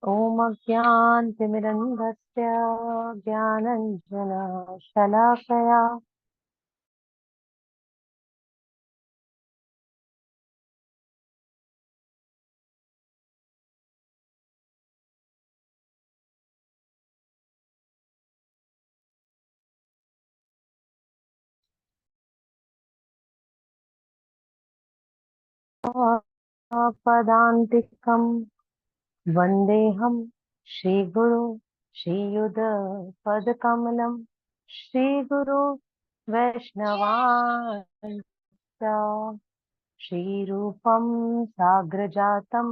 ॐ अज्ञानतिमिरन्धस्य ज्ञानञ्जनशलाकया पदान्तिकं वन्देऽहं श्रीगुरु श्रीयुतपदकमलं श्रीगुरु वैष्णवांश्च श्रीरूपं साग्रजातं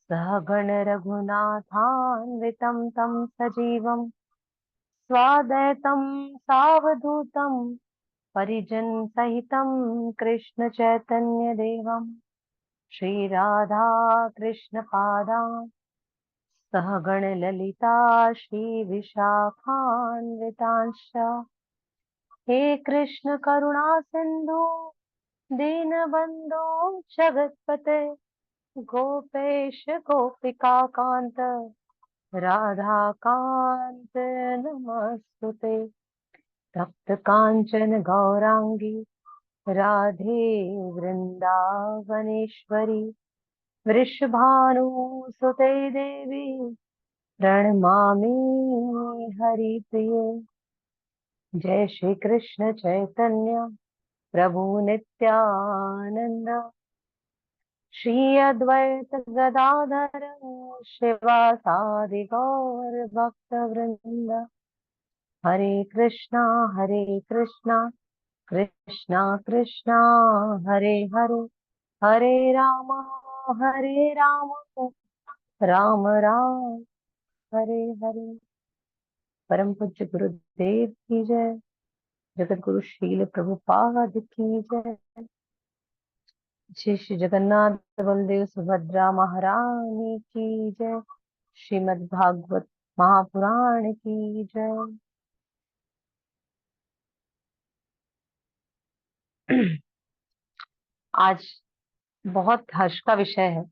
सहगण रघुनाथान्वितं तं सजीवं स्वाद्वैतं सावधूतं परिजन सहितं कृष्ण चैतन्य देवं श्री राधा कृष्ण पादान् सहगण ललिता श्री विशाखान्वितांश्च हे कृष्ण करुणा सिंधु दीनबंधो जगत्पते गोपेश गोपिका कांत राधा कांत नमस्तुते तप्त कांचन गौरांगी राधे वृंदावनेश्वरी वृषभानुसुते देवी प्रणमामि हरिप्रिये। जय श्री कृष्ण चैतन्य प्रभु नित्यानंद श्री अद्वैत गदाधर शिवासादि गौर भक्त वृंद। हरे कृष्णा कृष्णा कृष्णा हरे हरे, हरे राम राम राम हरे हरे। परम पूज्य गुरुदेव की जय। जगत गुरु शील प्रभुपाद की जय। श्री श्री जगन्नाथ बलदेव सुभद्रा महारानी की जय। श्रीमद् भागवत महापुराण की जय। आज बहुत हर्ष का विषय है,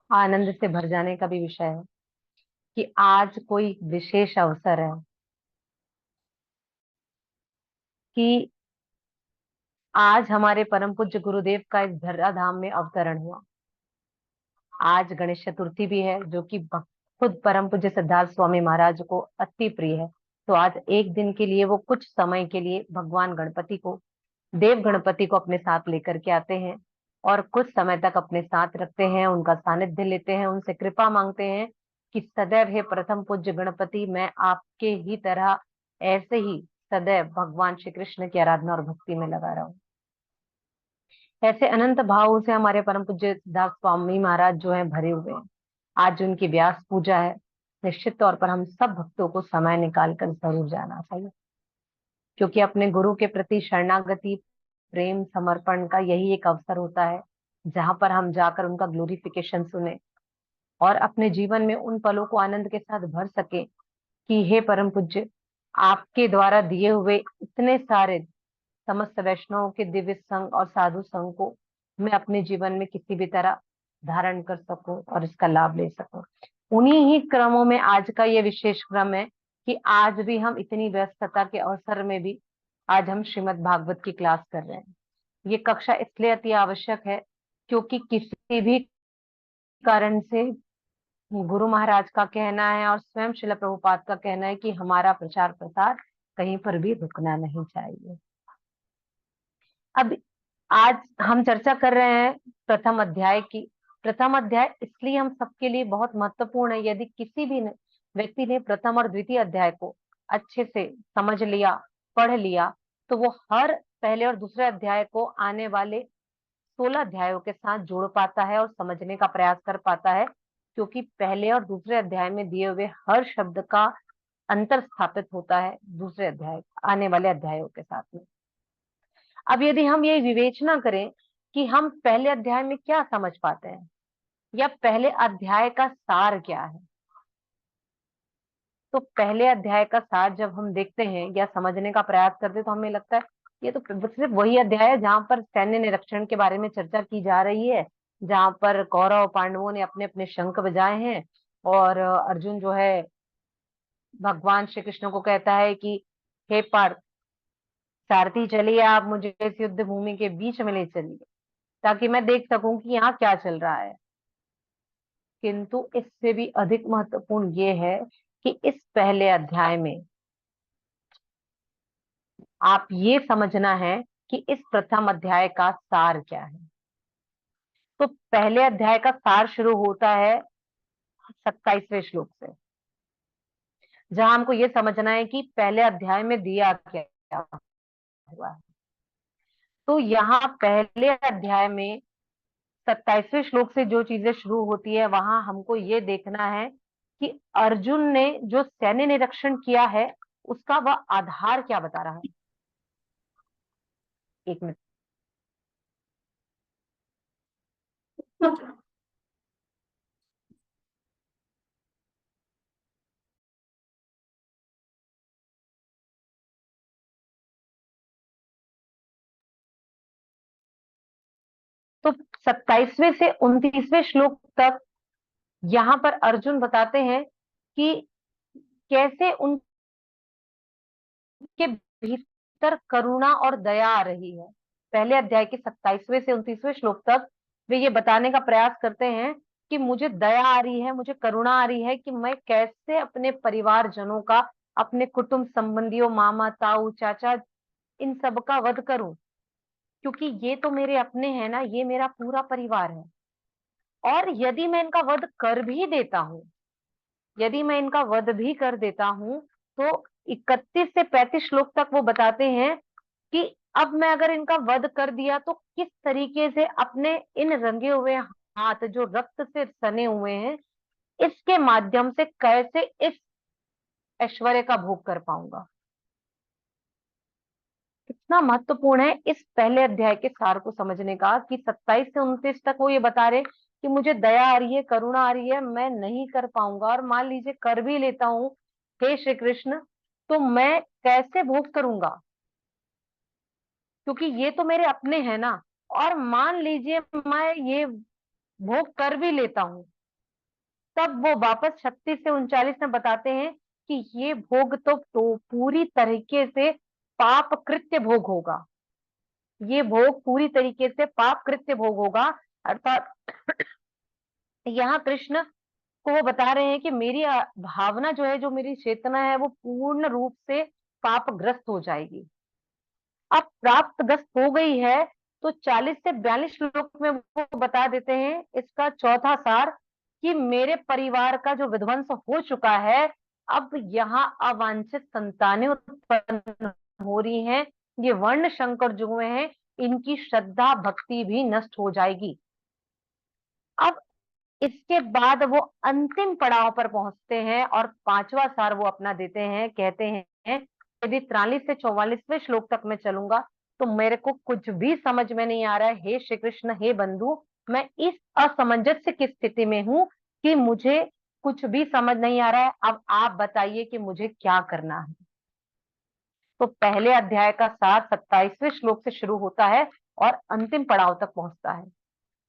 आनंद से भर जाने का भी विषय है कि आज कोई विशेष अवसर है कि आज हमारे परम पूज्य गुरुदेव का इस धराधाम में अवतरण हुआ। आज गणेश चतुर्थी भी है, जो कि खुद परम पूज्य सिद्धार्थ स्वामी महाराज को अति प्रिय है। तो आज एक दिन के लिए वो कुछ समय के लिए भगवान गणपति को, देव गणपति को अपने साथ लेकर के आते हैं और कुछ समय तक अपने साथ रखते हैं, उनका सानिध्य लेते हैं, उनसे कृपा मांगते हैं कि सदैव हे प्रथम पूज्य गणपति, मैं आपके ही तरह ऐसे ही सदैव भगवान श्री कृष्ण की आराधना और भक्ति में लगा रहूं। ऐसे अनंत भाव से हमारे परम पूज्य दास स्वामी महाराज जो है भरे हुए हैं। आज उनकी व्यास पूजा है। निश्चित तौर पर हम सब भक्तों को समय निकाल कर जरूर जाना चाहिए, क्योंकि अपने गुरु के प्रति शरणागति, प्रेम, समर्पण का यही एक अवसर होता है जहां पर हम जाकर उनका ग्लोरिफिकेशन सुने और अपने जीवन में उन पलों को आनंद के साथ भर सके कि हे परम पूज्य, आपके द्वारा दिए हुए इतने सारे समस्त वैष्णवों के दिव्य संग और साधु संग को मैं अपने जीवन में किसी भी तरह धारण कर सकूं और इसका लाभ ले सकूं। उन्हीं ही क्रमों में आज का ये विशेष क्रम है कि आज भी हम इतनी व्यस्तता के अवसर में भी आज हम श्रीमद् भागवत की क्लास कर रहे हैं। ये कक्षा इसलिए अति आवश्यक है क्योंकि किसी भी कारण से गुरु महाराज का कहना है और स्वयं श्रील प्रभुपाद का कहना है कि हमारा प्रचार प्रसार कहीं पर भी रुकना नहीं चाहिए। अब आज हम चर्चा कर रहे हैं प्रथम अध्याय की। प्रथम अध्याय इसलिए हम सबके लिए बहुत महत्वपूर्ण है। यदि किसी भी व्यक्ति ने प्रथम और द्वितीय अध्याय को अच्छे से समझ लिया, पढ़ लिया, तो वो हर पहले और दूसरे अध्याय को आने वाले 16 अध्यायों के साथ जोड़ पाता है और समझने का प्रयास कर पाता है, क्योंकि पहले और दूसरे अध्याय में दिए हुए हर शब्द का अंतर स्थापित होता है दूसरे अध्याय, आने वाले अध्यायों के साथ में। अब यदि हम ये विवेचना करें कि हम पहले अध्याय में क्या समझ पाते हैं या पहले अध्याय का सार क्या है, तो पहले अध्याय का सार जब हम देखते हैं या समझने का प्रयास करते हैं तो हमें लगता है ये तो सिर्फ वही अध्याय है जहां पर सैन्य निरीक्षण के बारे में चर्चा की जा रही है, जहां पर कौरव और पांडवों ने अपने अपने शंख बजाए हैं और अर्जुन जो है भगवान श्री कृष्ण को कहता है कि हे पार्थ, सारथी चलिए, आप मुझे इस युद्ध भूमि के बीच में ले चलिए ताकि मैं देख सकूं कि यहाँ क्या चल रहा है। किंतु इससे भी अधिक महत्वपूर्ण ये है कि इस पहले अध्याय में आप ये समझना है कि इस प्रथम अध्याय का सार क्या है। तो पहले अध्याय का सार शुरू होता है 27वें श्लोक से, जहां हमको ये समझना है कि पहले अध्याय में दिया क्या हुआ है। तो यहाँ पहले अध्याय में 27वें श्लोक से जो चीजें शुरू होती है, वहां हमको ये देखना है कि अर्जुन ने जो सैन्य निरीक्षण किया है उसका वह आधार क्या बता रहा है। एक मिनट। तो 27वें से 29वें श्लोक तक यहाँ पर अर्जुन बताते हैं कि कैसे उनके भीतर करुणा और दया आ रही है। पहले अध्याय के 27वें से 29वें श्लोक तक वे ये बताने का प्रयास करते हैं कि मुझे दया आ रही है, मुझे करुणा आ रही है कि मैं कैसे अपने परिवारजनों का, अपने कुटुंब संबंधियों, मामा ताऊ चाचा, इन सब का वध करूं, क्योंकि ये तो मेरे अपने हैं ना, ये मेरा पूरा परिवार है। और यदि मैं इनका वध कर भी देता हूं, यदि मैं इनका वध भी कर देता हूं, तो 31 से 35 श्लोक तक वो बताते हैं कि अब मैं अगर इनका वध कर दिया तो किस तरीके से अपने इन रंगे हुए हाथ जो रक्त से सने हुए हैं, इसके माध्यम से कैसे इस ऐश्वर्य का भोग कर पाऊंगा। कितना महत्वपूर्ण है इस पहले अध्याय के सार को समझने का कि 27 से 29 तक वो ये बता रहे कि मुझे दया आ रही है, करुणा आ रही है, मैं नहीं कर पाऊंगा, और मान लीजिए कर भी लेता हूं हे श्री कृष्ण, तो मैं कैसे भोग करूंगा, क्योंकि ये तो मेरे अपने हैं ना। और मान लीजिए मैं ये भोग कर भी लेता हूं, तब वो वापस 36 से 39 में बताते हैं कि ये भोग तो पूरी तरीके से पाप कृत्य भोग होगा। ये भोग पूरी तरीके से पाप कृत्य भोग होगा। अर्थात यहाँ कृष्ण को वो बता रहे हैं कि मेरी भावना जो है, जो मेरी चेतना है, वो पूर्ण रूप से पापग्रस्त हो जाएगी। अब प्राप्तग्रस्त हो गई है, तो 40 से 42 श्लोक में वो बता देते हैं इसका चौथा सार कि मेरे परिवार का जो विध्वंस हो चुका है, अब यहाँ अवांछित संतानें उत्पन्न हो रही हैं। ये वर्ण शंकर जो हुए हैं, इनकी श्रद्धा भक्ति भी नष्ट हो जाएगी। अब इसके बाद वो अंतिम पड़ाव पर पहुंचते हैं और पांचवा सार वो अपना देते हैं। कहते हैं यदि 43 से 44वें श्लोक तक मैं चलूंगा तो मेरे को कुछ भी समझ में नहीं आ रहा है, हे श्री कृष्ण, हे बंधु, मैं इस असमंजस्य की स्थिति में हूं कि मुझे कुछ भी समझ नहीं आ रहा है। अब आप बताइए कि मुझे क्या करना है। तो पहले अध्याय का सार 27वें श्लोक से शुरू होता है और अंतिम पड़ाव तक पहुंचता है।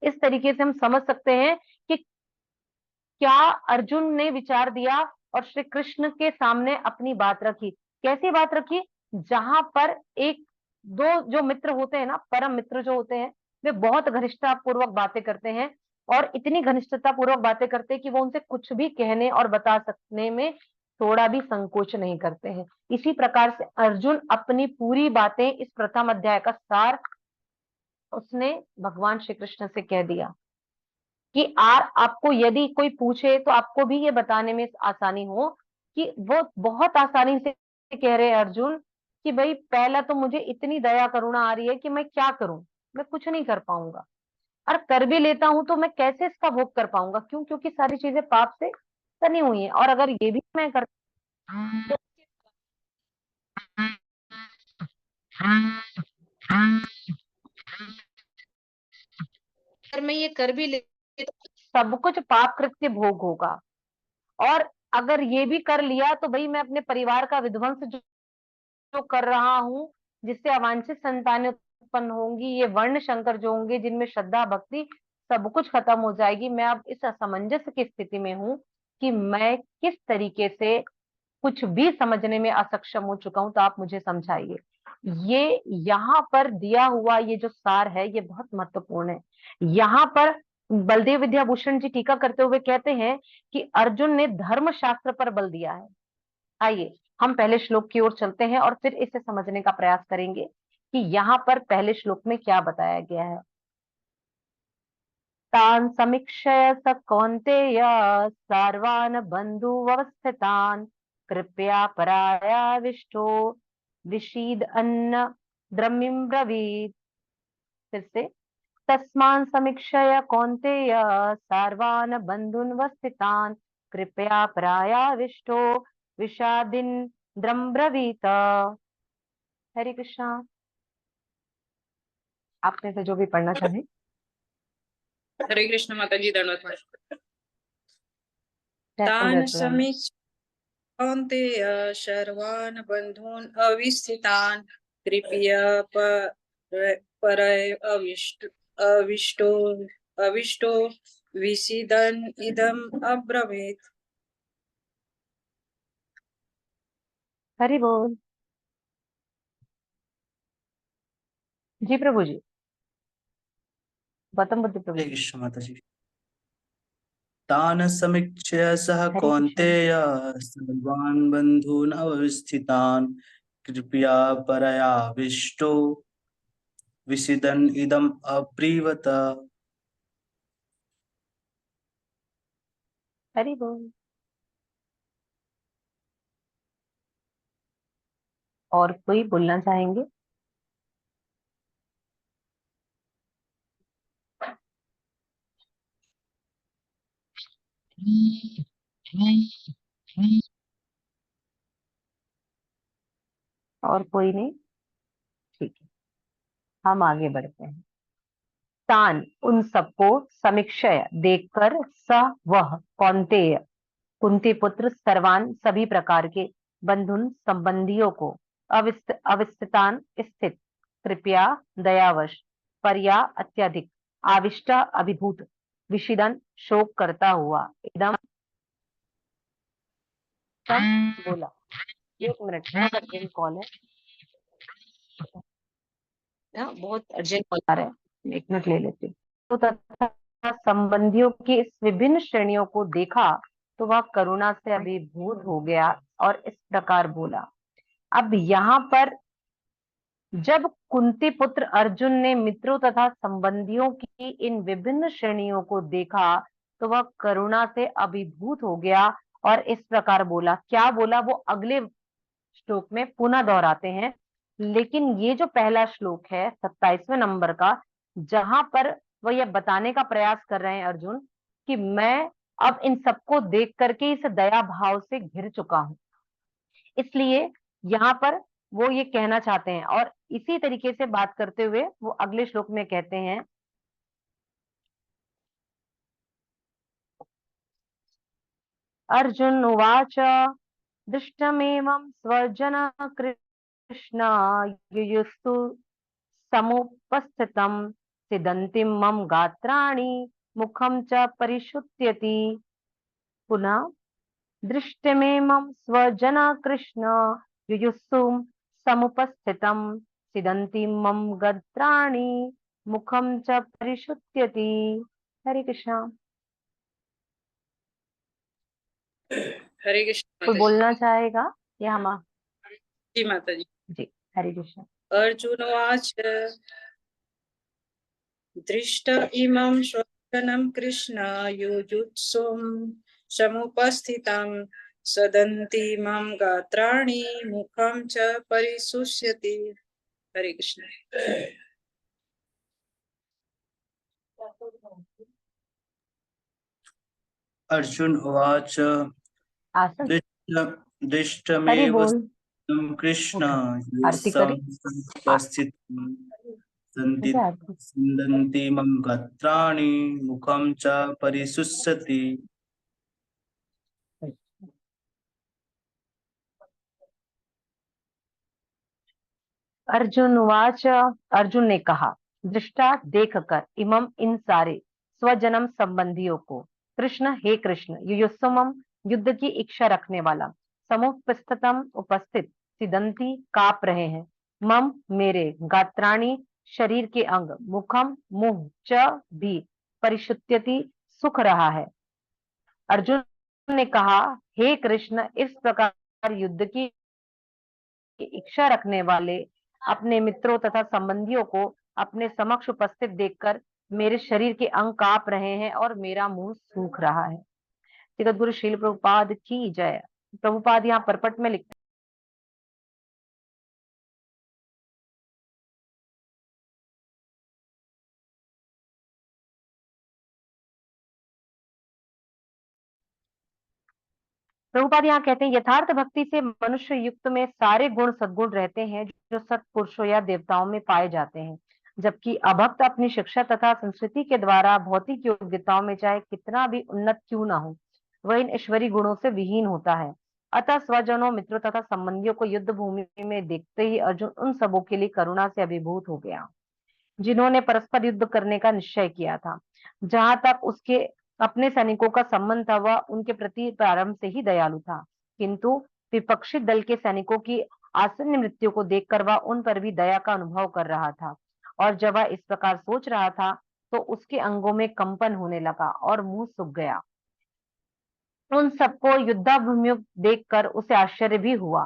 इस तरीके से हम समझ सकते हैं कि क्या अर्जुन ने विचार दिया और श्री कृष्ण के सामने अपनी बात रखी। कैसी बात रखी? जहां पर एक दो जो मित्र होते हैं ना, परम मित्र जो होते हैं, वे बहुत घनिष्ठता पूर्वक बातें करते हैं, और इतनी घनिष्ठता पूर्वक बातें करते हैं कि वो उनसे कुछ भी कहने और बता सकने में थोड़ा भी संकोच नहीं करते हैं। इसी प्रकार से अर्जुन अपनी पूरी बातें, इस प्रथम अध्याय का सार उसने भगवान श्री कृष्ण से कह दिया कि आपको यदि कोई पूछे तो आपको भी ये बताने में आसानी हो कि वो बहुत आसानी से कह रहे हैं अर्जुन कि भाई पहला तो मुझे इतनी दया करुणा आ रही है कि मैं क्या करूं, मैं कुछ नहीं कर पाऊंगा, और कर भी लेता हूं तो मैं कैसे इसका भोग कर पाऊंगा, क्यों? क्योंकि सारी चीजें पाप से बनी हुई हैं, और अगर ये भी मैं कर तो अगर मैं ये कर भी ले तो सब कुछ पाप कृत्य भोग होगा। और अगर ये भी कर लिया तो भाई मैं अपने परिवार का विध्वंस जो कर रहा हूँ, जिससे अवांछित संतानें उत्पन्न होंगी, ये वर्ण शंकर जो होंगे जिनमें श्रद्धा भक्ति सब कुछ खत्म हो जाएगी। मैं अब इस असमंजस की स्थिति में हूँ कि मैं किस तरीके से कुछ भी समझने में असक्षम हो चुका हूं, तो आप मुझे समझाइए। ये यहाँ पर दिया हुआ ये जो सार है ये बहुत महत्वपूर्ण है। यहाँ पर बलदेव विद्याभूषण जी टीका करते हुए कहते हैं कि अर्जुन ने धर्म शास्त्र पर बल दिया है। आइए हम पहले श्लोक की ओर चलते हैं और फिर इसे समझने का प्रयास करेंगे कि यहाँ पर पहले श्लोक में क्या बताया गया है। तान् समीक्षय स कौन्तेय सर्वान् बन्धुवस्थितान् कृपया परायाविष्टो विषीद अन्न द्रमिं ब्रवीत्। फिर से, तस्मान् समीक्षय कौन्तेय सर्वान् बन्धुन्वस्थितान् कृपया परायाविष्टो विषादिन्द्रं ब्रवीत। हरे कृष्णा। आपने से जो भी पढ़ना चाहे। हरे कृष्ण माता जी, दंडवत माता। तान् दंडवत प्रणाम। समीक्ष्य कौन्तेय सर्वान् बन्धून् अवस्थितान् कृपया अविष्टो अविष्टो विषीदन् इदम् अब्रवीत्। हरि बोल। जी प्रभु जी। गौतम बुद्ध प्रभु हरे जी। कृष्ण माता जी। तान् समीक्ष्य सः हरे कृष्ण। कौन्तेय सर्वान् बन्धून् अवस्थितान् कृपया परयाविष्टो विषीदन् इदम् अब्रीवत। हरि बोल। और कोई बोलना चाहेंगे? और कोई नहीं? ठीक है, हम आगे बढ़ते हैं। तान उन सबको, समीक्षय देखकर, स वह, कौन्तेय कुंती पुत्र, सर्वान सभी प्रकार के, बंधुन संबंधियों को, अवस्थितान स्थित, कृपया दयावश, पर्या अत्यधिक, आविष्टा अभिभूत, विषिदन शोक करता हुआ, इदम सब बोला। एक मिनट, बहुत अर्जेंट कॉल है ना, बहुत अर्जेंट कॉल आ रहा है, एक मिनट ले लेती हूँ। तो तथा संबंधियों की इस विभिन्न श्रेणियों को देखा तो वह करुणा से अभिभूत हो गया और इस प्रकार बोला। अब यहाँ पर जब कुंती पुत्र अर्जुन ने मित्रों तथा संबंधियों की इन विभिन्न श्रेणियों को देखा तो वह करुणा से अभिभूत हो गया और इस प्रकार बोला। क्या बोला वो अगले श्लोक में पुनः दोहराते हैं, लेकिन ये जो पहला श्लोक है 27वें नंबर का, जहां पर वह यह बताने का प्रयास कर रहे हैं अर्जुन कि मैं अब इन सबको देख करके इस दया भाव से घिर चुका हूं, इसलिए यहाँ पर वो ये कहना चाहते हैं। और इसी तरीके से बात करते हुए वो अगले श्लोक में कहते हैं, अर्जुन उवाच दृष्टमेवं स्वजन कृष्ण युयुस्तु समुपस्थितं सिदन्तिं मम गात्राणि मुखं च परिशुत्यति। पुनः, दृष्टमेमं स्वजना कृष्ण युयुत्सुं समुपस्थितं सिदन्ति मम गात्राणि मुखं च परिशुत्यति। हरे कृष्णा। हरे कृष्ण कोई माता जी। बोलना चाहेगा या हम? जी माता जी। जी, हरे कृष्णा। अर्जुनोवाच दृष्ट इमं स्वजनं कृष्ण युयुत्सुं समुपस्थितं सदन्ति मम गात्राणि मुखं च परिशुष्यति। हरे कृष्ण। अर्जुन उवाच आसन। हरि दृष्टमेव बोल। तं कृष्ण उठो, आरती करें। समुपस्थितं मुझे आरती। सिन्दन्ति मम गात्राणि मुखं च परिशुष्यति। अर्जुन वाच, अर्जुन ने कहा, दृष्टा देखकर, इमम इन सारे, स्वजनम संबंधियों को, कृष्ण, हे कृष्ण, युयुत्सुमम, युद्ध की इच्छा रखने वाला, समुपस्थितम, उपस्थित, सिदंती, काप रहे हैं, मम, मेरे, गात्राणी, शरीर के अंग, मुखम, मुंह, च, भी, परिशुत्यति, सुख रहा है। अर्जुन ने कहा, हे कृष्ण, इस प्रकार युद्ध की इच्छा रखने वाले अपने मित्रों तथा संबंधियों को अपने समक्ष उपस्थित देखकर मेरे शरीर के अंग कांप रहे हैं और मेरा मुंह सूख रहा है। जगत गुरु श्रील प्रभुपाद की जय। प्रभुपाद यहाँ परपट में लिखते प्रभुपाद यहाँ कहते हैं, यथार्थ भक्ति से मनुष्य युक्त में सारे गुण सद्गुण रहते हैं जो सत्पुरुषों या देवताओं में पाए जाते हैं, जबकि अभक्त अपनी शिक्षा तथा संस्कृति के द्वारा भौतिक योग्यताओं में चाहे कितना भी उन्नत क्यों ना हो, वह इन ईश्वरी गुणों से विहीन होता है। अतः स्वजनों, मित्रों तथा संबंधियों को युद्ध भूमि में देखते ही अर्जुन उन सबों के लिए करुणा से अभिभूत हो गया जिन्होंने परस्पर युद्ध करने का निश्चय किया था। जहां तक उसके अपने सैनिकों का संबंध था, वह उनके प्रति प्रारंभ से ही दयालु था, किंतु विपक्षी दल के सैनिकों की आसन्न मृत्यु को देखकर वह उन पर भी दया का अनुभव कर रहा था। और जब वह इस प्रकार सोच रहा था तो उसके अंगों में कंपन होने लगा और मुंह सूख गया। उन सबको युद्धाभिमुख देखकर उसे आश्चर्य भी हुआ।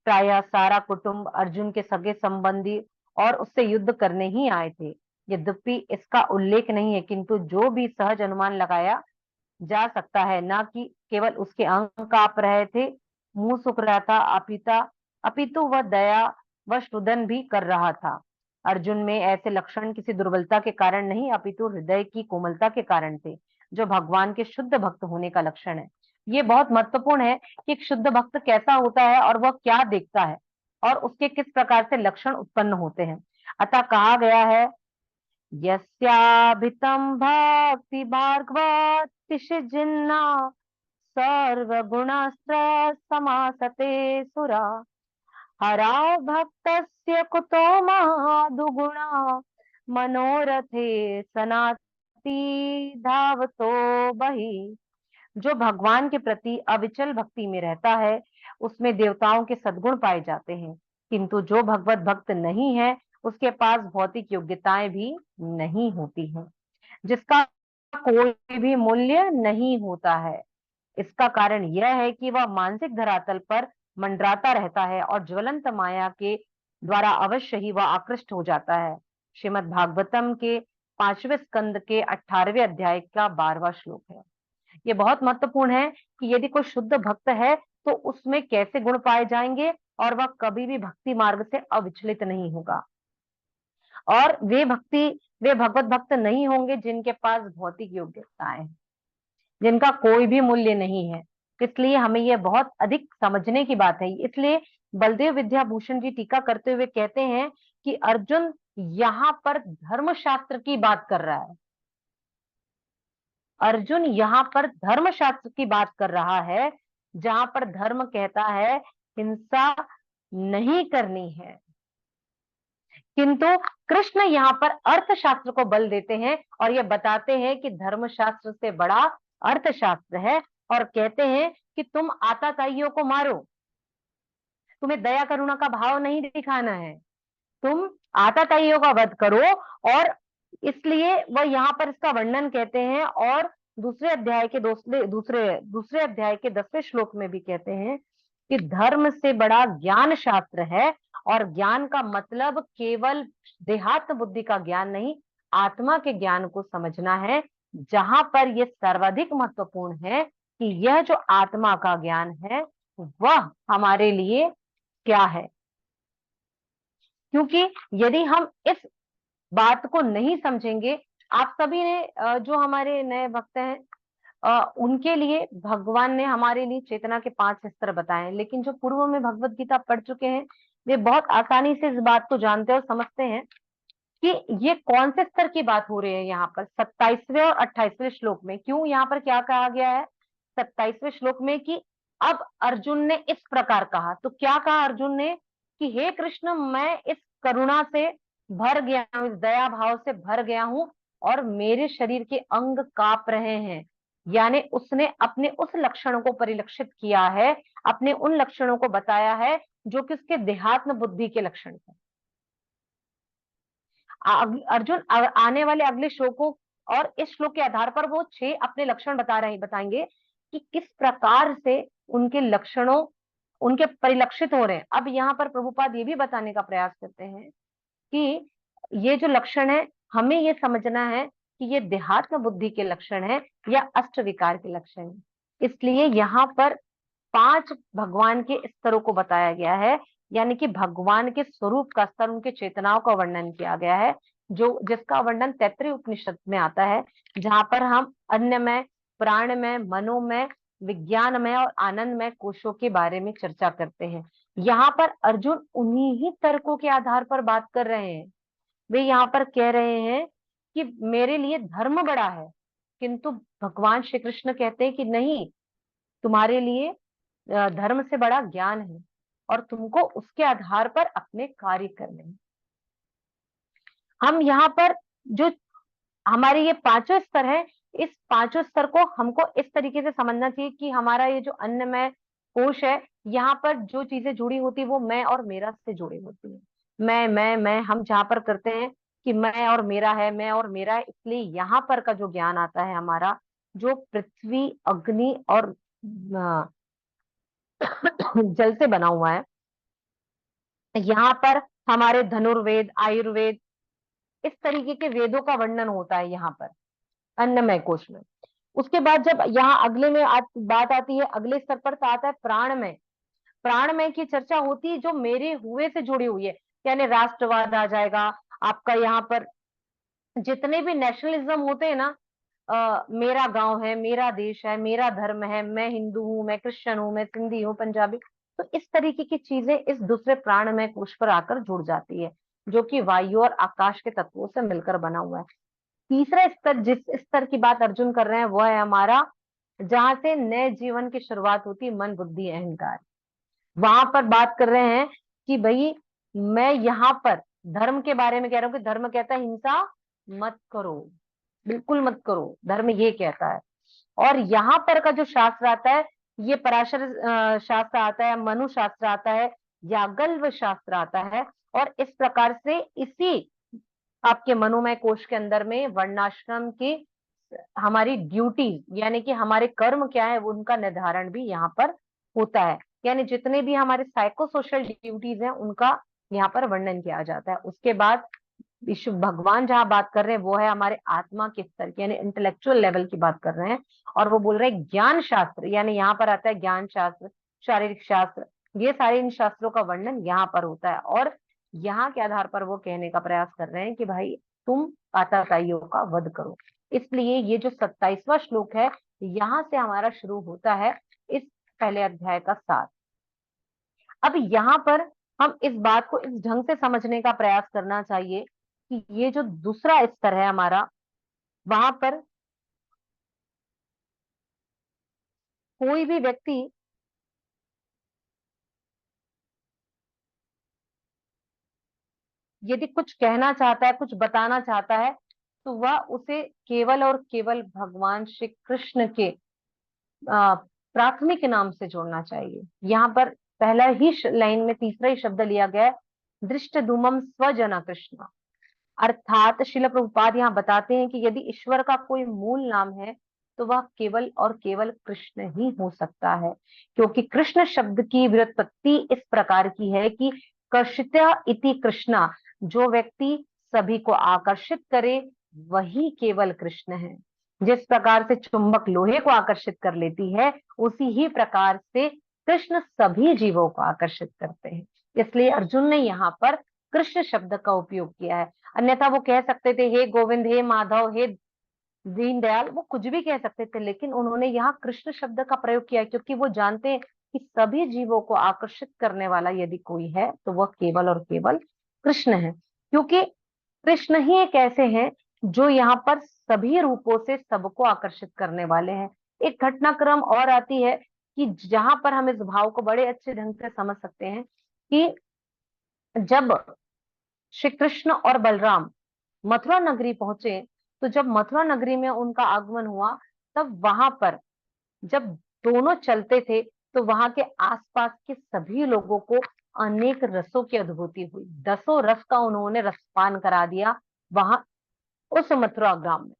प्रायः सारा कुटुंब, अर्जुन के सगे संबंधी और उससे युद्ध करने ही आए थे। यद्यपि इसका उल्लेख नहीं है, किंतु जो भी सहज अनुमान लगाया जा सकता है, न कि केवल उसके अंग कांप रहे थे, मुंह सूख रहा था, अपितु वह दया व रुदन भी कर रहा था। अर्जुन में ऐसे लक्षण किसी दुर्बलता के कारण नहीं, अपितु हृदय की कोमलता के कारण थे, जो भगवान के शुद्ध भक्त होने का लक्षण है। ये बहुत महत्वपूर्ण है कि एक शुद्ध भक्त कैसा होता है और वह क्या देखता है और उसके किस प्रकार से लक्षण उत्पन्न होते हैं। अतः कहा गया है, यस्याभितं भक्ति भार्गवतिषिजिन्ना सर्वगुणस्त्र समासते सुरा, हरा भक्तस्य कुतो महादुगुणा, मनोरथे सनाति धावतो बहि। जो भगवान के प्रति अविचल भक्ति में रहता है, उसमें देवताओं के सद्गुण पाए जाते हैं, किंतु जो भगवत भक्त नहीं है, उसके पास भौतिक योग्यताएं भी नहीं होती हैं, जिसका कोई भी मूल्य नहीं होता है। इसका कारण यह है कि वह मानसिक धरातल पर मंडराता रहता है और ज्वलंत माया के द्वारा अवश्य ही वह आकृष्ट हो जाता है। श्रीमद् भागवतम के 5वें स्कंद के 18वें अध्याय का 12वां श्लोक है। ये बहुत महत्वपूर्ण है कि यदि कोई शुद्ध भक्त है तो उसमें कैसे गुण पाए जाएंगे, और वह कभी भी भक्ति मार्ग से अविचलित नहीं होगा। और वे भगवत भक्त नहीं होंगे जिनके पास भौतिक योग्यताएं हैं, जिनका कोई भी मूल्य नहीं है। इसलिए हमें यह बहुत अधिक समझने की बात है। इसलिए बलदेव विद्याभूषण जी टीका करते हुए कहते हैं कि अर्जुन यहाँ पर धर्मशास्त्र की बात कर रहा है। अर्जुन यहाँ पर धर्मशास्त्र की बात कर रहा है, जहां पर धर्म कहता है हिंसा नहीं करनी है, किंतु कृष्ण यहाँ पर अर्थशास्त्र को बल देते हैं और ये बताते हैं कि धर्मशास्त्र से बड़ा अर्थशास्त्र है, और कहते हैं कि तुम आताताइयों को मारो, तुम्हें दया करुणा का भाव नहीं दिखाना है, तुम आताताइयों का वध करो। और इसलिए वह यहाँ पर इसका वर्णन कहते हैं, और दूसरे अध्याय के दूसरे अध्याय के 10वें श्लोक में भी कहते हैं कि धर्म से बड़ा ज्ञान शास्त्र है, और ज्ञान का मतलब केवल देहात्म बुद्धि का ज्ञान नहीं, आत्मा के ज्ञान को समझना है, जहां पर यह सर्वाधिक महत्वपूर्ण है कि यह जो आत्मा का ज्ञान है वह हमारे लिए क्या है। क्योंकि यदि हम इस बात को नहीं समझेंगे, आप सभी ने जो हमारे नए भक्त हैं उनके लिए भगवान ने हमारे लिए चेतना के 5 स्तर बताए हैं, लेकिन जो पूर्व में भगवत गीता पढ़ चुके हैं वे बहुत आसानी से इस बात को जानते और समझते हैं कि ये कौन से स्तर की बात हो रही है। यहाँ पर 27वें और 28वें श्लोक में क्यों यहाँ पर क्या कहा गया है, 27वें श्लोक में कि अब अर्जुन ने इस प्रकार कहा, तो क्या कहा अर्जुन ने कि हे कृष्ण, मैं इस करुणा से भर गया हूं, इस दया भाव से भर गया हूं और मेरे शरीर के अंग कांप रहे हैं, यानी उसने अपने उस लक्षणों को परिलक्षित किया है, अपने उन लक्षणों को बताया है जो कि उसके देहात्म बुद्धि के लक्षण थे। अर्जुन आने वाले अगले श्लोकों और इस श्लोक के आधार पर वो 6 अपने लक्षण बताएंगे कि किस प्रकार से उनके लक्षणों उनके परिलक्षित हो रहे हैं। अब यहाँ पर प्रभुपाद ये भी बताने का प्रयास करते हैं कि ये जो लक्षण है, हमें ये समझना है कि ये देहात्म बुद्धि के लक्षण है या अष्ट विकार के लक्षण है। इसलिए यहाँ पर 5 भगवान के स्तरों को बताया गया है, यानी कि भगवान के स्वरूप का स्तर, उनके चेतनाओं का वर्णन किया गया है, जो जिसका वर्णन तैत्तिरीय उपनिषद में आता है, जहां पर हम अन्नमय, प्राणमय, मनोमय, विज्ञानमय और आनंदमय कोशों के बारे में चर्चा करते हैं। यहाँ पर अर्जुन उन्हीं ही तर्कों के आधार पर बात कर रहे हैं। वे यहाँ पर कह रहे हैं कि मेरे लिए धर्म बड़ा है, किंतु भगवान श्री कृष्ण कहते हैं कि नहीं, तुम्हारे लिए धर्म से बड़ा ज्ञान है और तुमको उसके आधार पर अपने कार्य करने हैं। हम यहाँ पर जो हमारे ये पांचों स्तर है, इस पांचों स्तर को हमको इस तरीके से समझना चाहिए कि हमारा ये जो अन्नमय कोश है, यहाँ पर जो चीजें जुड़ी होती है वो मैं और मेरा से जुड़ी होती है। मैं हम जहाँ पर करते हैं कि मैं और मेरा है, मैं और मेरा है, इसलिए यहाँ पर का जो ज्ञान आता है हमारा, जो पृथ्वी, अग्नि और जल से बना हुआ है, यहाँ पर हमारे धनुर्वेद, आयुर्वेद, इस तरीके के वेदों का वर्णन होता है यहाँ पर अन्नमय कोश में। उसके बाद जब यहाँ अगले में बात आती है, अगले स्तर पर तो आता है प्राणमय। प्राणमय की चर्चा होती है जो मेरे हुए से जुड़ी हुई है, यानी राष्ट्रवाद आ जाएगा आपका। यहाँ पर जितने भी नेशनलिज्म होते हैं ना, मेरा गांव है, मेरा देश है, मेरा धर्म है, मैं हिंदू हूँ, मैं क्रिश्चियन हूँ, मैं सिंधी हूँ, पंजाबी, तो इस तरीके की चीजें इस दूसरे प्राणमय कोश पर आकर जुड़ जाती है, जो कि वायु और आकाश के तत्वों से मिलकर बना हुआ है। तीसरा स्तर, जिस स्तर की बात अर्जुन कर रहे हैं, वो है हमारा जहां से नए जीवन की शुरुआत होती है, मन, बुद्धि, अहंकार। वहां पर बात कर रहे हैं कि भाई मैं यहाँ पर धर्म के बारे में कह रहा हूँ कि धर्म कहता है हिंसा मत करो, बिल्कुल मत करो, धर्म ये कहता है। और यहाँ पर का जो शास्त्र आता है, ये पराशर शास्त्र आता है, मनु शास्त्र आता है, याज्ञवल्क्य शास्त्र आता है। और इस प्रकार से इसी आपके मनोमय कोश के अंदर में वर्णाश्रम की हमारी ड्यूटी, यानी कि हमारे कर्म क्या है, उनका निर्धारण भी यहाँ पर होता है। यानी जितने भी हमारे साइको सोशल ड्यूटीज हैं, उनका यहाँ पर वर्णन किया जाता है। उसके बाद विश्व भगवान जहाँ बात कर रहे हैं, वो है हमारे आत्मा के स्तर की, यानी इंटेलेक्चुअल लेवल की बात कर रहे हैं। और वो बोल रहे हैं ज्ञान शास्त्र, यानी यहाँ पर आता है ज्ञान शास्त्र, शारीरिक शास्त्र, ये सारे इन शास्त्रों का वर्णन यहाँ पर होता है। और यहाँ के आधार पर वो कहने का प्रयास कर रहे हैं कि भाई तुम आतताइयों का वध करो। इसलिए ये जो 27वां श्लोक है, यहाँ से हमारा शुरू होता है इस पहले अध्याय का सार। अब यहाँ पर हम इस बात को इस ढंग से समझने का प्रयास करना चाहिए कि ये जो दूसरा स्तर है हमारा, वहां पर कोई भी व्यक्ति यदि कुछ कहना चाहता है, कुछ बताना चाहता है, तो वह उसे केवल और केवल भगवान श्री कृष्ण के प्राथमिक नाम से जोड़ना चाहिए। यहाँ पर पहला ही लाइन में तीसरा ही शब्द लिया गया है, दृष्ट धूमम स्वजना कृष्ण। अर्थात शिल प्रभुपाद यहाँ बताते हैं कि यदि ईश्वर का कोई मूल नाम है, तो वह केवल और केवल कृष्ण ही हो सकता है। क्योंकि कृष्ण शब्द की व्युत्पत्ति इस प्रकार की है कि कर्षित इति कृष्णा, जो व्यक्ति सभी को आकर्षित करे वही केवल कृष्ण है। जिस प्रकार से चुंबक लोहे को आकर्षित कर लेती है, उसी ही प्रकार से कृष्ण सभी जीवों को आकर्षित करते हैं। इसलिए अर्जुन ने यहाँ पर कृष्ण शब्द का उपयोग किया है। अन्यथा वो कह सकते थे हे गोविंद, हे माधव, हे दीनदयाल, वो कुछ भी कह सकते थे, लेकिन उन्होंने यहाँ कृष्ण शब्द का प्रयोग किया क्योंकि वो जानते हैं कि सभी जीवों को आकर्षित करने वाला यदि कोई है तो वह केवल और केवल कृष्ण है। क्योंकि कृष्ण ही एक ऐसे हैं जो यहाँ पर सभी रूपों से सबको आकर्षित करने वाले हैं। एक घटनाक्रम और आती है कि जहां पर हम इस भाव को बड़े अच्छे ढंग से समझ सकते हैं कि जब श्री कृष्ण और बलराम मथुरा नगरी पहुंचे, तो जब मथुरा नगरी में उनका आगमन हुआ, तब वहां पर जब दोनों चलते थे तो वहां के आसपास के सभी लोगों को अनेक रसों की अनुभूति हुई। 10 रस का उन्होंने रसपान करा दिया वहां उस मथुरा ग्राम में।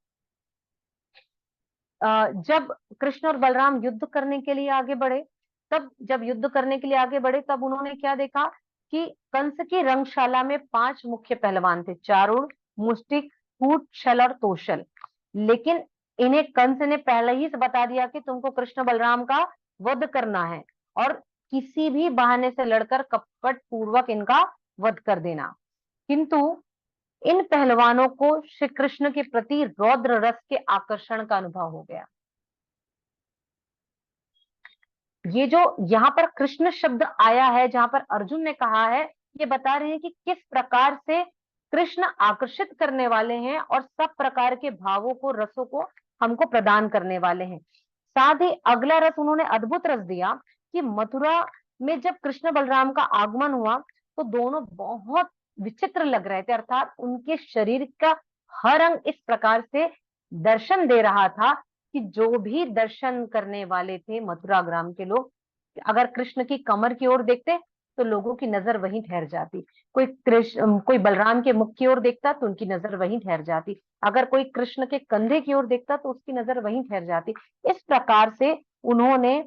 जब कृष्ण और बलराम युद्ध करने के लिए आगे बढ़े, तब उन्होंने क्या देखा कि कंस की रंगशाला में 5 मुख्य पहलवान थे, चारूण, मुष्टिक, कूट, छल और तोषल। लेकिन इन्हें कंस ने पहले ही से बता दिया कि तुमको कृष्ण बलराम का वध करना है और किसी भी बहाने से लड़कर कपट पूर्वक इनका वध कर देना। किंतु इन पहलवानों को श्री कृष्ण के प्रति रौद्र रस के आकर्षण का अनुभव हो गया। ये जो यहाँ पर कृष्ण शब्द आया है, जहां पर अर्जुन ने कहा है, ये बता रहे हैं कि किस प्रकार से कृष्ण आकर्षित करने वाले हैं और सब प्रकार के भावों को, रसों को हमको प्रदान करने वाले हैं। साथ ही अगला रस उन्होंने अद्भुत रस दिया कि मथुरा में जब कृष्ण बलराम का आगमन हुआ तो दोनों बहुत विचित्र लग रहे थे, अर्थात उनके शरीर का हर अंग इस प्रकार से दर्शन दे रहा था कि जो भी दर्शन करने वाले थे मथुरा ग्राम के लोग, अगर कृष्ण की कमर की ओर देखते तो लोगों की नजर वहीं ठहर जाती, कोई बलराम के मुख की ओर देखता तो उनकी नजर वहीं ठहर जाती, अगर कोई कृष्ण के कंधे की ओर देखता तो उसकी नजर वहीं ठहर जाती। इस प्रकार से उन्होंने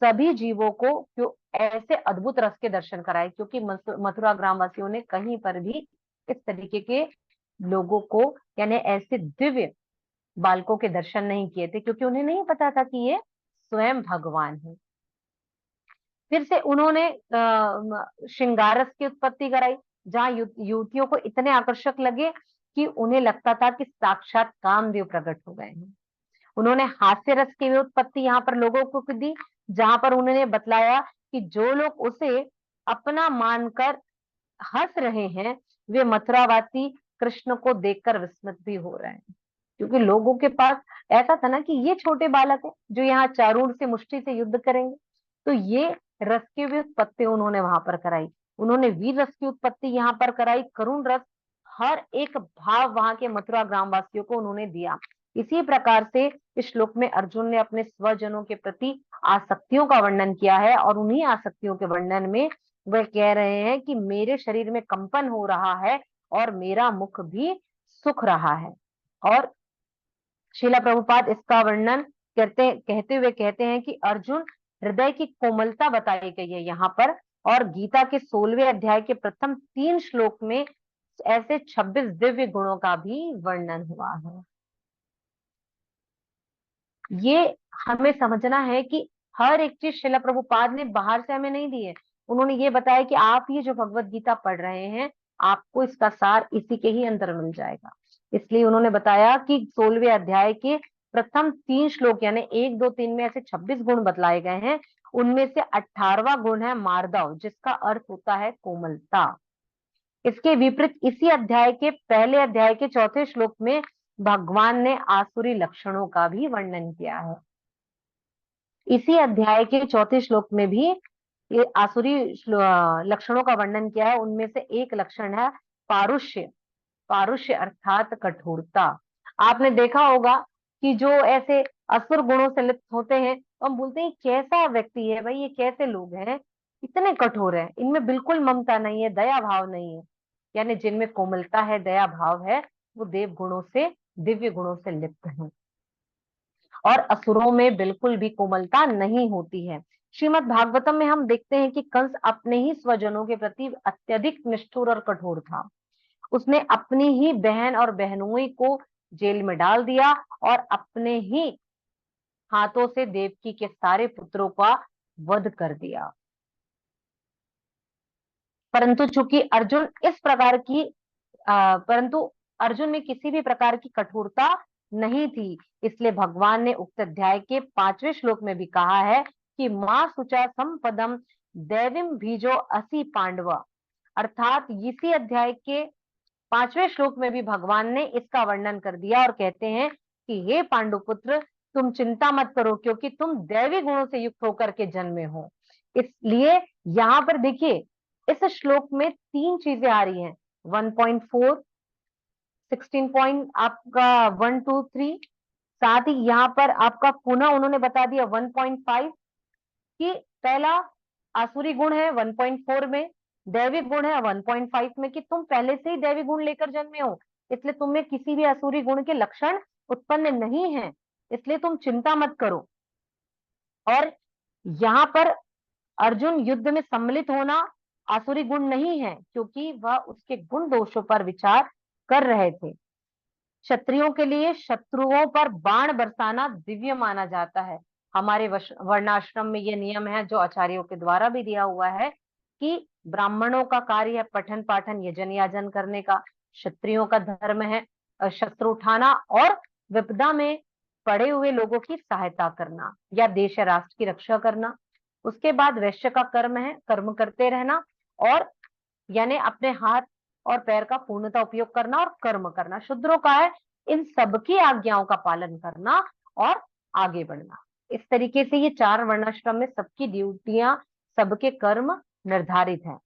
सभी जीवों को जो ऐसे अद्भुत रस के दर्शन कराए, क्योंकि मथुरा ग्राम वासियों ने कहीं पर भी इस तरीके के लोगों को, यानी ऐसे दिव्य बालकों के दर्शन नहीं किए थे, क्योंकि उन्हें नहीं पता था कि ये स्वयं भगवान है। फिर से उन्होंने श्रृंगारस की उत्पत्ति कराई, जहां युवतियों को इतने आकर्षक लगे कि उन्हें लगता था कि साक्षात कामदेव प्रकट हो गए हैं। उन्होंने हास्य रस की भी उत्पत्ति यहाँ पर लोगों को दी, जहां पर उन्होंने बतलाया कि जो लोग उसे अपना मानकर हंस रहे हैं वे मथुरावासी कृष्ण को देखकर विस्मित भी हो रहे हैं, क्योंकि लोगों के पास ऐसा था ना कि ये छोटे बालक है जो यहाँ चारूण से, मुष्टि से युद्ध करेंगे। तो ये रस की भी उत्पत्ति उन्होंने वहां पर कराई। उन्होंने वीर रस की उत्पत्ति यहाँ पर कराई, करुण रस, हर एक भाव वहां के मथुरा ग्रामवासियों को उन्होंने दिया। इसी प्रकार से इस श्लोक में अर्जुन ने अपने स्वजनों के प्रति आसक्तियों का वर्णन किया है, और उन्हीं आसक्तियों के वर्णन में वह कह रहे हैं कि मेरे शरीर में कंपन हो रहा है और मेरा मुख भी सुख रहा है। और श्रीला प्रभुपाद इसका वर्णन कहते हुए कहते हैं कि अर्जुन, हृदय की कोमलता बताई गई है यहाँ पर, और गीता के 16वें अध्याय के प्रथम 3 श्लोक में ऐसे 26 दिव्य गुणों का भी वर्णन हुआ है। ये हमें समझना है कि हर एक चीज श्रीला प्रभुपाद ने बाहर से हमें नहीं दी है। उन्होंने ये बताया कि आप ये जो भगवत गीता पढ़ रहे हैं, आपको इसका सार इसी के ही अंदर मिल जाएगा। इसलिए उन्होंने बताया कि 16वें अध्याय के प्रथम 3 श्लोक यानी 1, 2, 3 में ऐसे 26 गुण बतलाए गए हैं। उनमें से 18वां गुण है मार्दव, जिसका अर्थ होता है कोमलता। इसके विपरीत इसी अध्याय के पहले अध्याय के 4थे श्लोक में भगवान ने आसुरी लक्षणों का भी वर्णन किया है। इसी अध्याय के 4थे श्लोक में भी ये आसुरी लक्षणों का वर्णन किया है। उनमें से एक लक्षण है पारुष्य। पारुष्य अर्थात कठोरता। आपने देखा होगा कि जो ऐसे असुर गुणों से लिप्त होते हैं तो हम बोलते हैं कैसा व्यक्ति है भाई, ये कैसे लोग हैं, इतने कठोर हैं, इनमें बिल्कुल ममता नहीं है, दया भाव नहीं है। यानी जिनमें कोमलता है, दया भाव है, वो देव गुणों से, दिव्य गुणों से लिप्त हैं। और असुरों में बिल्कुल भी कोमलता नहीं होती है। श्रीमद् भागवतम में हम देखते हैं कि कंस अपने ही स्वजनों के प्रति अत्यधिक निष्ठुर और कठोर था। उसने अपनी ही बहन और बहनोई को जेल में डाल दिया और अपने ही हाथों से देवकी के सारे पुत्रों का वध कर दिया। परंतु चूंकि अर्जुन इस प्रकार की परंतु अर्जुन में किसी भी प्रकार की कठोरता नहीं थी, इसलिए भगवान ने उक्त अध्याय के 5वें श्लोक में भी कहा है कि मां सुचा संपदम दैविम बीजो असि पांडव। अर्थात इसी अध्याय के 5वें श्लोक में भी भगवान ने इसका वर्णन कर दिया और कहते हैं कि हे पांडुपुत्र, तुम चिंता मत करो क्योंकि तुम दैवी गुणों से युक्त होकर के जन्मे हो। इसलिए यहाँ पर देखिए इस श्लोक में 3 चीजें आ रही हैं, 1.4, 16 पॉइंट आपका 1, 2, 3 साथ ही यहाँ पर आपका पुनः उन्होंने बता दिया 1.5 कि पहला आसुरी गुण है 1.4 में, दैविक गुण है 1.5 में, कि तुम पहले से ही दैविक गुण लेकर जन्मे हो, इसलिए तुम्हें किसी भी आसुरी गुण के लक्षण उत्पन्न नहीं है, इसलिए तुम चिंता मत करो। और यहाँ पर अर्जुन युद्ध में सम्मिलित होना आसुरी गुण नहीं है, क्योंकि वह उसके गुण दोषों पर विचार कर रहे थे। क्षत्रियों के लिए शत्रुओं पर बाण बरसाना दिव्य माना जाता है। हमारे वर्णाश्रम में यह नियम है, जो आचार्यों के द्वारा भी दिया हुआ है, कि ब्राह्मणों का कार्य है पठन पाठन यजन याजन करने का, क्षत्रियों का धर्म है शस्त्र उठाना और विपदा में पड़े हुए लोगों की सहायता करना या देश राष्ट्र की रक्षा करना। उसके बाद वैश्य का कर्म है कर्म करते रहना, और यानी अपने हाथ और पैर का पूर्णतः उपयोग करना और कर्म करना। शूद्रों का है इन सबकी आज्ञाओं का पालन करना और आगे बढ़ना। इस तरीके से ये 4 वर्णाश्रम में सबकी ड्यूटियां, सबके कर्म निर्धारित हैं।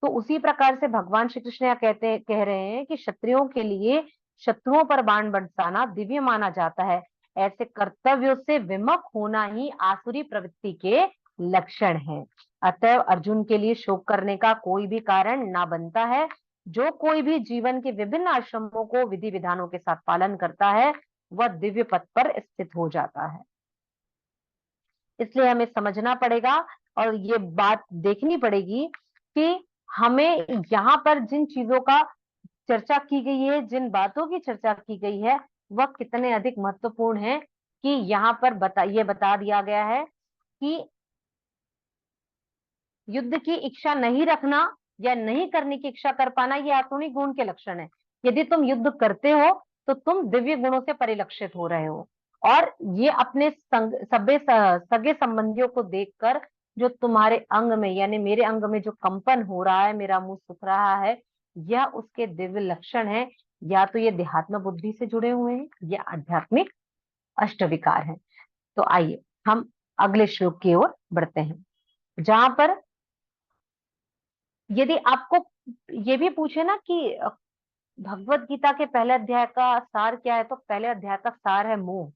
तो उसी प्रकार से भगवान श्री कृष्ण यहाँ कह रहे हैं कि क्षत्रियों के लिए शत्रुओं पर बाण बरसाना दिव्य माना जाता है। ऐसे कर्तव्यों से विमुख होना ही आसुरी प्रवृत्ति के लक्षण है। अतः अर्जुन के लिए शोक करने का कोई भी कारण ना बनता है। जो कोई भी जीवन के विभिन्न आश्रमों को विधि विधानों के साथ पालन करता है, वह दिव्य पथ पर स्थित हो जाता है। इसलिए हमें समझना पड़ेगा और ये बात देखनी पड़ेगी कि हमें यहाँ पर जिन चीजों का चर्चा की गई है, जिन बातों की चर्चा की गई है, वह कितने अधिक महत्वपूर्ण है कि यहाँ पर बता दिया गया है कि युद्ध की इच्छा नहीं रखना या नहीं करने की इच्छा कर पाना, ये आसुरी गुण के लक्षण है। यदि तुम युद्ध करते हो तो तुम दिव्य गुणों से परिलक्षित हो रहे हो, और ये अपने सगे संबंधियों को देखकर जो तुम्हारे अंग में यानी मेरे अंग में जो कंपन हो रहा है, मेरा मुंह सूख रहा है, यह उसके दिव्य लक्षण है। या तो ये देहात्म बुद्धि से जुड़े हुए हैं या आध्यात्मिक अष्टविकार हैं। तो आइए हम अगले श्लोक की ओर बढ़ते हैं, जहां पर यदि आपको ये भी पूछे ना कि भगवत गीता के पहले अध्याय का सार क्या है, तो पहले अध्याय का सार है मोह,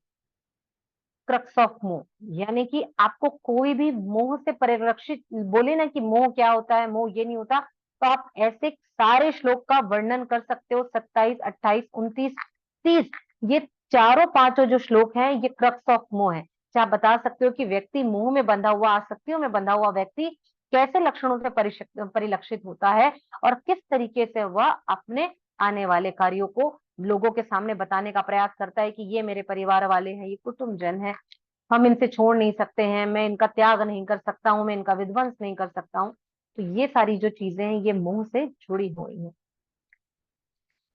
क्रक्स ऑफ मोह। यानी कि आपको कोई भी मोह से परिरक्षित, बोले ना कि मोह क्या होता है, मोह ये नहीं होता, तो आप ऐसे सारे श्लोक का वर्णन कर सकते हो। 27, 28, 29, 30, ये चारों पांचों जो श्लोक हैं, ये क्रक्स ऑफ मोह है। आप बता सकते हो कि व्यक्ति मोह में बंधा हुआ, आसक्तियों में बंधा हुआ व्यक्ति कैसे लक्षणों से परिलक्षित होता है, और किस तरीके से वह अपने आने वाले कार्यों को लोगों के सामने बताने का प्रयास करता है कि ये मेरे परिवार वाले हैं, ये कुटुंबजन है, हम इनसे छोड़ नहीं सकते हैं, मैं इनका त्याग नहीं कर सकता हूँ, मैं इनका विध्वंस नहीं कर सकता हूँ। तो ये सारी जो चीजें हैं, ये मोह से जुड़ी हुई हैं।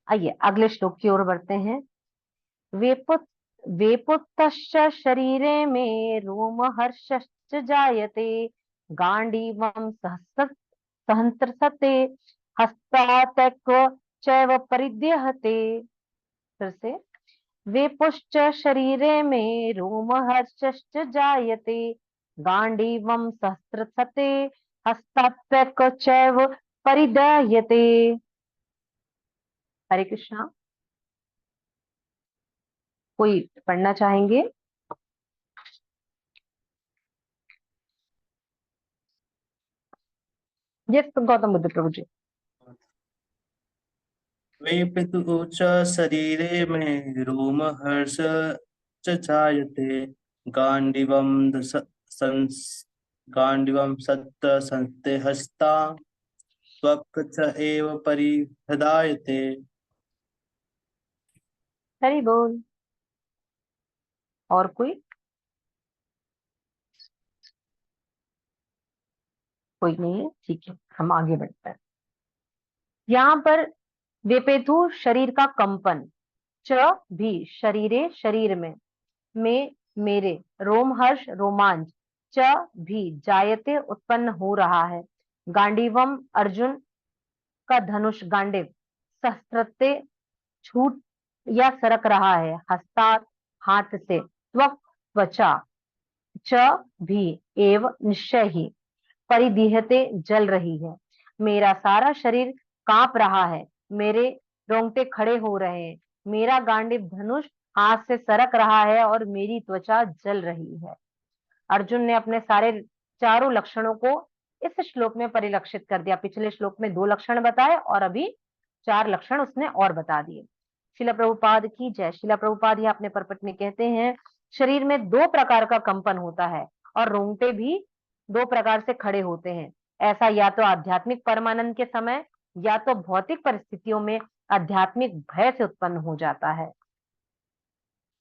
आइए अगले श्लोक की ओर बढ़ते हैं। वेपुत वेपुत्तश्च शरीरे में रोमहर्षश्च जायते, गांडीवं सहस्रते हस्तातैक्व चैव परिद्यहते। फिर से, वेपुश्च शरीरे में रोमहर्षश्च जायते, गांडीवं सहस्रते हस्तातैक्व चैव परिदह्यते। हरे कृष्णा, कोई पढ़ना चाहेंगे? यस गौतम बुद्ध प्रभु जी। वेपितु च शरीरे में रोमहर्ष च जायते, गांडीवं गांडीवं सत्त संस्ते हस्ता त्वक् च एव परिहदायते। हरि बोल। और कोई नहीं है, ठीक है, हम आगे बढ़ते हैं। यहाँ पर वेपेतु शरीर का कंपन, च भी शरीरे शरीर में मेरे रोमहर्ष रोमांच, च भी जायते उत्पन्न हो रहा है, गांडीवम अर्जुन का धनुष गांडीव, सहस्त्रते छूट या सरक रहा है, हस्तात् हाथ से, त्वक त्वचा, च भी एव निश्चय ही, परिदीहते जल रही है। मेरा सारा शरीर कांप रहा है, मेरे रोंगटे खड़े हो रहे हैं, मेरा गांडीव धनुष हाथ से सरक रहा है और मेरी त्वचा जल रही है। अर्जुन ने अपने सारे चारों लक्षणों को इस श्लोक में परिलक्षित कर दिया। पिछले श्लोक में 2 लक्षण बताए और अभी 4 लक्षण उसने और बता दिए। शिला प्रभुपाद की जय। शिला प्रभुपाद यहाँ अपने परपट में कहते हैं, शरीर में 2 प्रकार का कंपन होता है और रोंगटे भी 2 प्रकार से खड़े होते हैं। ऐसा या तो आध्यात्मिक परमानंद के समय या तो भौतिक परिस्थितियों में आध्यात्मिक भय से उत्पन्न हो जाता है।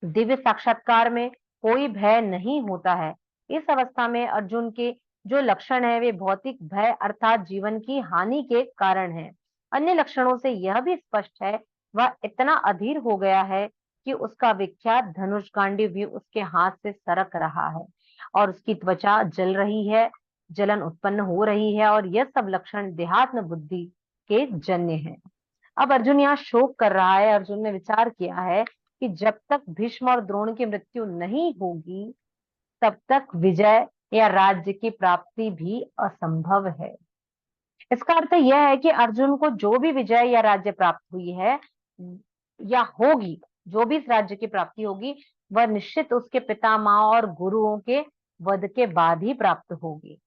दिव्य साक्षात्कार में कोई भय नहीं होता है। इस अवस्था में अर्जुन के जो लक्षण है वे भौतिक भय अर्थात जीवन की हानि के कारण है। अन्य लक्षणों से यह भी स्पष्ट है वह इतना अधीर हो गया है कि उसका विख्यात धनुष गांडीव भी उसके हाथ से सरक रहा है और उसकी त्वचा जल रही है, जलन उत्पन्न हो रही है और यह सब लक्षण देहात्म बुद्धि के जन्य है। अब अर्जुन यहाँ शोक कर रहा है। अर्जुन ने विचार किया है कि जब तक भीष्म और द्रोण की मृत्यु नहीं होगी तब तक विजय या राज्य की प्राप्ति भी असंभव है। इसका अर्थ यह है कि अर्जुन को जो भी विजय या राज्य प्राप्त हुई है या होगी, जो भी इस राज्य की प्राप्ति होगी वह निश्चित उसके पितामह और गुरुओं के वध के बाद ही प्राप्त होगी।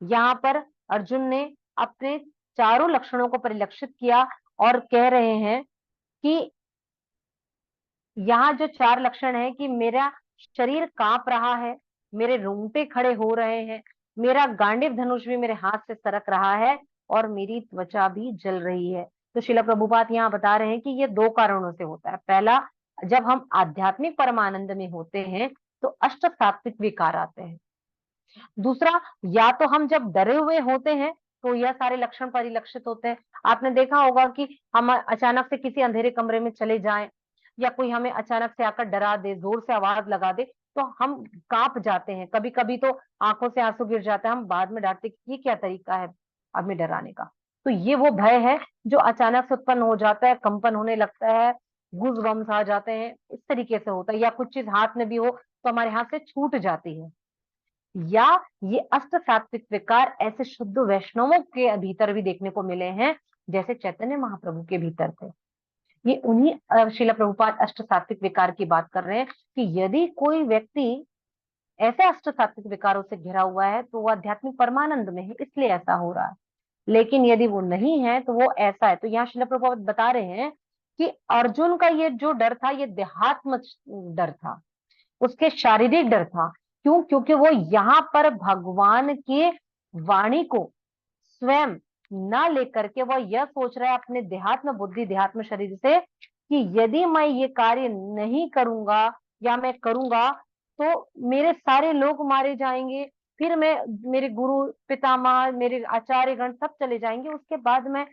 यहाँ पर अर्जुन ने अपने चारों लक्षणों को परिलक्षित किया और कह रहे हैं कि यहाँ जो 4 लक्षण है कि मेरा शरीर कांप रहा है, मेरे रोंगटे खड़े हो रहे हैं, मेरा गांडीव धनुष भी मेरे हाथ से सरक रहा है और मेरी त्वचा भी जल रही है। तो शिला प्रभुपाद यहाँ बता रहे हैं कि ये 2 कारणों से होता है। पहला, जब हम आध्यात्मिक परमानंद में होते हैं तो अष्ट सात्विक विकार आते हैं। दूसरा, या तो हम जब डरे हुए होते हैं तो यह सारे लक्षण परिलक्षित होते हैं। आपने देखा होगा कि हम अचानक से किसी अंधेरे कमरे में चले जाएं या कोई हमें अचानक से आकर डरा दे, जोर से आवाज लगा दे तो हम कांप जाते हैं। कभी कभी तो आंखों से आंसू गिर जाते हैं। हम बाद में डांटते कि ये क्या तरीका है हमें डराने का। तो ये वो भय है जो अचानक से उत्पन्न हो जाता है, कंपन होने लगता है, गूज बम्स आ जाते हैं, इस तरीके से होता है। या कुछ चीज हाथ में भी हो तो हमारे हाथ से छूट जाती है। या ये अष्ट सात्विक विकार ऐसे शुद्ध वैष्णवों के भीतर भी देखने को मिले हैं, जैसे चैतन्य महाप्रभु के भीतर थे। ये उन्हीं श्रील प्रभुपाद अष्ट सात्विक विकार की बात कर रहे हैं कि यदि कोई व्यक्ति ऐसे अष्ट सात्विक विकारों से घिरा हुआ है तो वो आध्यात्मिक परमानंद में है, इसलिए ऐसा हो रहा है। लेकिन यदि वो नहीं है तो वो ऐसा है। तो यहाँ श्रील प्रभुपाद बता रहे हैं कि अर्जुन का ये जो डर था ये देहात्म डर था, उसके शारीरिक डर था। क्यों? क्योंकि वो यहाँ पर भगवान के वाणी को स्वयं न लेकर के वह यह सोच रहा है अपने देहात्म बुद्धि देहात्म शरीर से कि यदि मैं ये कार्य नहीं करूंगा या मैं करूंगा तो मेरे सारे लोग मारे जाएंगे, फिर मैं, मेरे गुरु पितामह मेरे आचार्य गण सब चले जाएंगे, उसके बाद मैं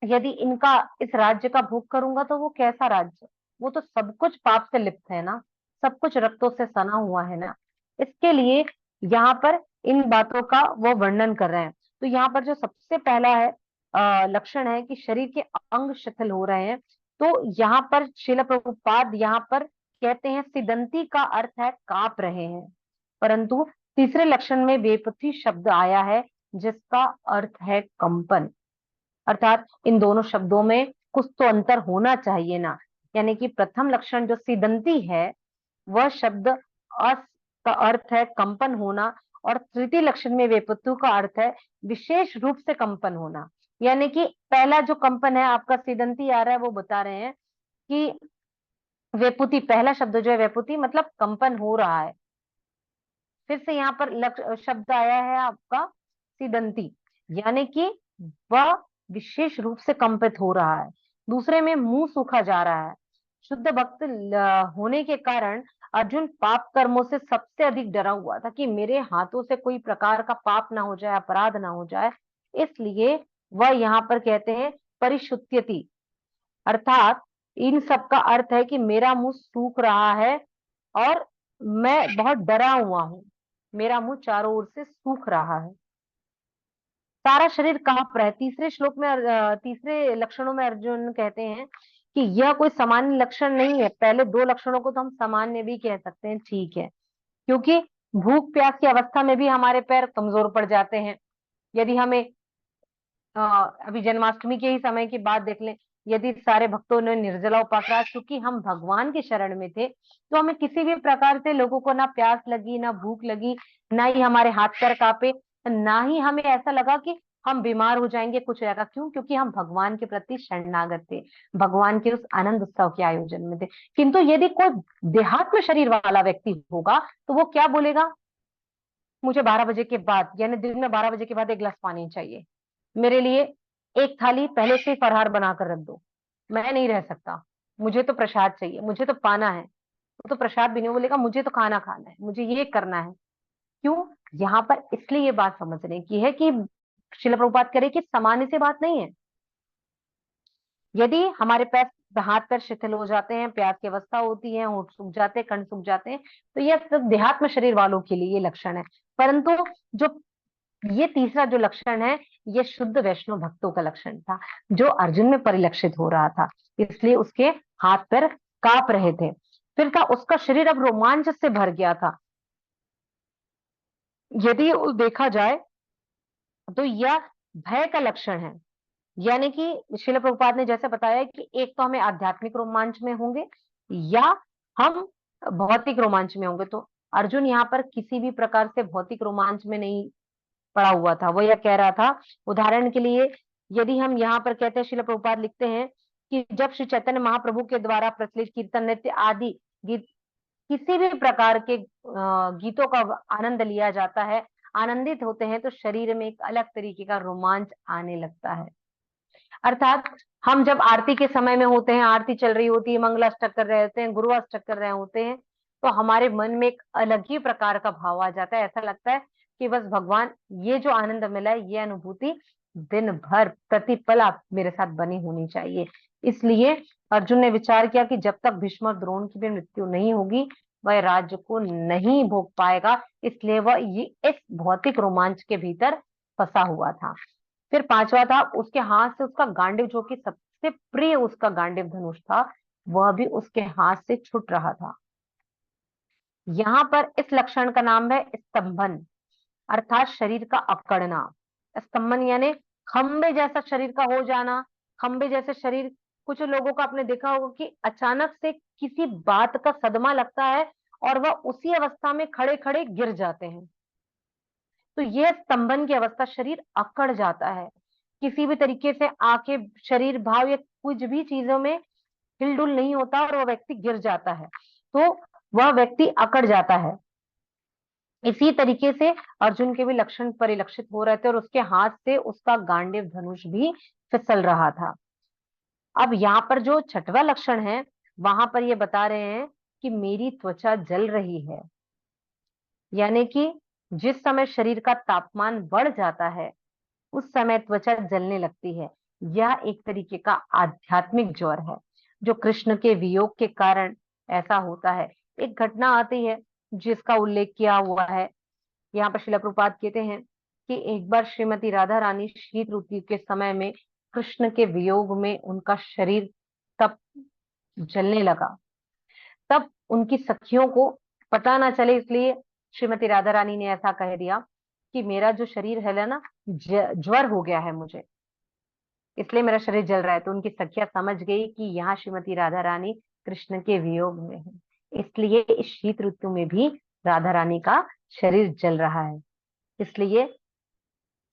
यदि इनका इस राज्य का भोग करूंगा तो वो कैसा राज्य, वो तो सब कुछ पाप से लिप्त है ना, सब कुछ रक्तों से सना हुआ है ना। इसके लिए यहाँ पर इन बातों का वो वर्णन कर रहे हैं। तो यहाँ पर जो सबसे पहला है लक्षण है कि शरीर के अंग शिथिल हो रहे हैं। तो यहाँ पर श्रील प्रभुपाद यहाँ पर कहते हैं सिदंती का अर्थ है कांप रहे हैं, परंतु तीसरे लक्षण में वेपथी शब्द आया है जिसका अर्थ है कंपन। अर्थात इन दोनों शब्दों में कुछ तो अंतर होना चाहिए ना। यानी कि प्रथम लक्षण जो सिदंती है वह शब्द अस का अर्थ है कंपन होना और तृतीय लक्षण में वेपतु का अर्थ है विशेष रूप से कंपन होना। यानी कि पहला जो कंपन है आपका सिदंती आ रहा है वो बता रहे हैं कि वेपुति, पहला शब्द जो है वेपुति मतलब कंपन हो रहा है। फिर से यहाँ पर शब्द आया है आपका सिदंती, यानी कि वह विशेष रूप से कंपित हो रहा है। दूसरे में मुंह सूखा जा रहा है। शुद्ध भक्त होने के कारण अर्जुन पाप कर्मों से सबसे अधिक डरा हुआ था कि मेरे हाथों से कोई प्रकार का पाप ना हो जाए, अपराध ना हो जाए। इसलिए वह यहाँ पर कहते हैं परिशुद्धति, अर्थात इन सब का अर्थ है कि मेरा मुंह सूख रहा है और मैं बहुत डरा हुआ हूं, मेरा मुंह चारों ओर से सूख रहा है, सारा शरीर कांप रहा है। तीसरे श्लोक में तीसरे लक्षणों में अर्जुन कहते हैं कि यह कोई सामान्य लक्षण नहीं है। पहले 2 लक्षणों को तो हम सामान्य भी कह सकते हैं, ठीक है, क्योंकि भूख प्यास की अवस्था में भी हमारे पैर कमजोर पड़ जाते हैं। यदि हमें अभी जन्माष्टमी के ही समय की बात देख लें, यदि सारे भक्तों ने निर्जला उपासना, क्योंकि हम भगवान के शरण में थे, तो हमें किसी भी प्रकार से लोगों को ना प्यास लगी, ना भूख लगी, ना ही हमारे हाथ पैर कांपे, ना ही हमें ऐसा लगा कि हम बीमार हो जाएंगे, कुछ हो जाएगा। क्यों? क्योंकि हम भगवान के प्रति शरणागत थे, भगवान के उस आनंद उत्सव के आयोजन में थे। किंतु यदि कोई देहात्म शरीर वाला व्यक्ति होगा तो वो क्या बोलेगा? मुझे 12 बजे के बाद, यानी दिन में 12 बजे के बाद 1 गिलास पानी चाहिए, मेरे लिए एक थाली पहले से ही फरहार बनाकर रख दो, मैं नहीं रह सकता, मुझे तो प्रसाद चाहिए, मुझे तो पाना है। वो तो प्रसाद भी नहीं बोलेगा, मुझे तो खाना खाना है, मुझे ये करना है। क्यों? यहाँ पर इसलिए ये बात समझने की है कि शिल प्रभुपाद कह रहे कि सामान्य से बात नहीं है। यदि हमारे पैर, हाथ पैर शिथिल हो जाते हैं, प्यास की अवस्था होती है, होंठ सूख जाते हैं, कंठ सूख जाते हैं, तो यह सिर्फ देहात्म शरीर वालों के लिए ये लक्षण है। परंतु जो ये तीसरा जो लक्षण है, ये शुद्ध वैष्णव भक्तों का लक्षण था, जो अर्जुन में परिलक्षित हो रहा था। इसलिए उसके हाथ पैर कांप रहे थे। फिर था उसका शरीर अब रोमांच से भर गया था। यदि देखा जाए तो यह भय का लक्षण है। यानी कि श्रील प्रभुपाद ने जैसे बताया कि एक तो हमें आध्यात्मिक रोमांच में होंगे या हम भौतिक रोमांच में होंगे। तो अर्जुन यहाँ पर किसी भी प्रकार से भौतिक रोमांच में नहीं पड़ा हुआ था। वो यह कह रहा था, उदाहरण के लिए यदि हम यहाँ पर कहते हैं, श्रील प्रभुपाद लिखते हैं कि जब श्री चैतन्य महाप्रभु के द्वारा प्रचलित कीर्तन नृत्य आदि गीत, किसी भी प्रकार के गीतों का आनंद लिया जाता है, आनंदित होते हैं, तो शरीर में एक अलग तरीके का रोमांच आने लगता है। अर्थात हम जब आरती के समय में होते हैं, आरती चल रही होती है, मंगलाष्टक कर रहे होते हैं, गुरुअष्टक कर रहे होते हैं, तो हमारे मन में एक अलग ही प्रकार का भाव आ जाता है। ऐसा लगता है कि बस भगवान, ये जो आनंद मिला है, ये अनुभूति दिन भर प्रतिपल आप मेरे साथ बनी होनी चाहिए। इसलिए अर्जुन ने विचार किया कि जब तक भीष्म और द्रोण की भी मृत्यु नहीं होगी, वह राज्य को नहीं भोग पाएगा। इसलिए वह ये इस भौतिक रोमांच के भीतर फंसा हुआ था। फिर पांचवा था, उसके हाथ से उसका गांडीव, जो कि सबसे प्रिय उसका गांडीव धनुष था, वह भी उसके हाथ से छूट रहा था। यहाँ पर इस लक्षण का नाम है स्तंभन, अर्थात शरीर का अकड़ना। स्तंभन यानी खंबे जैसा शरीर का हो जाना। खंबे जैसे शरीर, कुछ लोगों का आपने देखा होगा कि अचानक से किसी बात का सदमा लगता है और वह उसी अवस्था में खड़े खड़े गिर जाते हैं। तो यह स्तंभन की अवस्था, शरीर अकड़ जाता है, किसी भी तरीके से आंखें, शरीर भाव या कुछ भी चीजों में हिलडुल नहीं होता और वह व्यक्ति गिर जाता है, तो वह व्यक्ति अकड़ जाता है। इसी तरीके से अर्जुन के भी लक्षण परिलक्षित हो रहे थे और उसके हाथ से उसका गांडीव धनुष भी फिसल रहा था। अब यहाँ पर जो छठवां लक्षण है, वहां पर ये बता रहे हैं कि मेरी त्वचा जल रही है। यानी कि जिस समय शरीर का तापमान बढ़ जाता है, उस समय त्वचा जलने लगती है। यह एक तरीके का आध्यात्मिक ज्वर है, जो कृष्ण के वियोग के कारण ऐसा होता है। एक घटना आती है जिसका उल्लेख किया हुआ है, यहाँ पर शिला प्रभुपाद कहते हैं कि एक बार श्रीमती राधा रानी शीत ऋतु के समय में कृष्ण के वियोग में उनका शरीर तब जलने लगा। तब उनकी सखियों को पता ना चले, इसलिए श्रीमती राधा रानी ने ऐसा कह दिया कि मेरा जो शरीर है ना, ज्वर हो गया है मुझे, इसलिए मेरा शरीर जल रहा है। तो उनकी सखियां समझ गई कि यहाँ श्रीमती राधा रानी कृष्ण के वियोग में है, इसलिए इस शीत ऋतु में भी राधा रानी का शरीर जल रहा है। इसलिए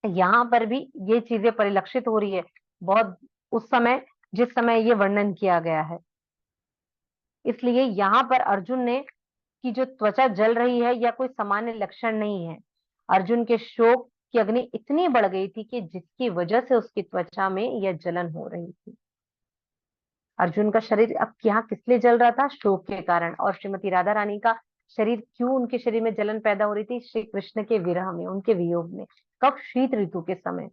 यहाँ पर भी ये चीजें परिलक्षित हो रही है बहुत, उस समय जिस समय ये वर्णन किया गया है। इसलिए यहाँ पर अर्जुन ने की जो त्वचा जल रही है, या कोई सामान्य लक्षण नहीं है। अर्जुन के शोक की अग्नि इतनी बढ़ गई थी कि जिसकी वजह से उसकी त्वचा में यह जलन हो रही थी। अर्जुन का शरीर अब यहाँ किस लिए जल रहा था? शोक के कारण। और श्रीमती राधा रानी का शरीर, क्यों उनके शरीर में जलन पैदा हो रही थी? श्री कृष्ण के विरह में, उनके वियोग में। कब? शीत ऋतु के समय।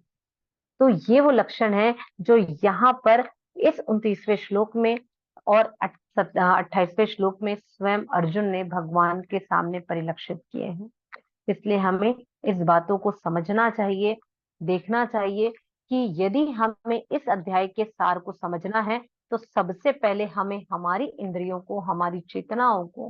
तो ये वो लक्षण है जो यहाँ पर इस 29वें श्लोक में और 28वें श्लोक में स्वयं अर्जुन ने भगवान के सामने परिलक्षित किए हैं। इसलिए हमें इस बातों को समझना चाहिए, देखना चाहिए कि यदि हमें इस अध्याय के सार को समझना है, तो सबसे पहले हमें हमारी इंद्रियों को, हमारी चेतनाओं को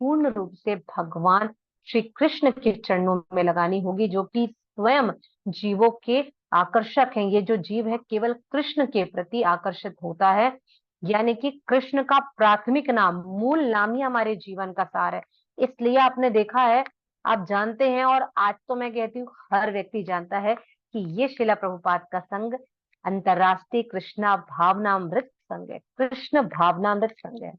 पूर्ण रूप से भगवान श्री कृष्ण के चरणों में लगानी होगी, जो कि स्वयं जीवों के आकर्षक हैं। ये जो जीव है केवल कृष्ण के प्रति आकर्षित होता है, यानी कि कृष्ण का प्राथमिक नाम, मूल नाम ही हमारे जीवन का सार है। इसलिए आपने देखा है, आप जानते हैं, और आज तो मैं कहती हूँ हर व्यक्ति जानता है कि ये शिला प्रभुपाद का संघ अंतरराष्ट्रीय कृष्णा भावनामृत संघ है। कृष्ण भावनामृत संघ है।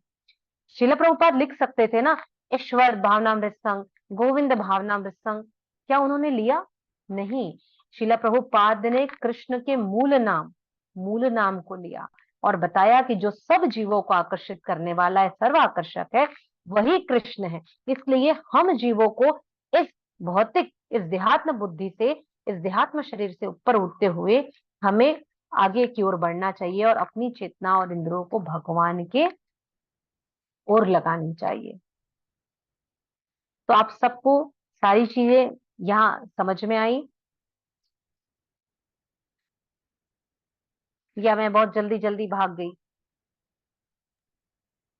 शिला प्रभुपाद लिख सकते थे ना, ईश्वर भावनामृत संघ, गोविंद भावनामृत संघ, क्या उन्होंने लिया? नहीं। शिला प्रभुपाद ने कृष्ण के मूल नाम को लिया और बताया कि जो सब जीवों को आकर्षित करने वाला है, सर्व आकर्षक है, वही कृष्ण है। इसलिए हम जीवों को इस भौतिक, इस देहात्म बुद्धि से, इस देहात्म शरीर से ऊपर उठते हुए हमें आगे की ओर बढ़ना चाहिए और अपनी चेतना और इंद्रियों को भगवान के ओर लगानी चाहिए। तो आप सबको सारी चीजें यहाँ समझ में आई, या मैं बहुत जल्दी जल्दी भाग गई?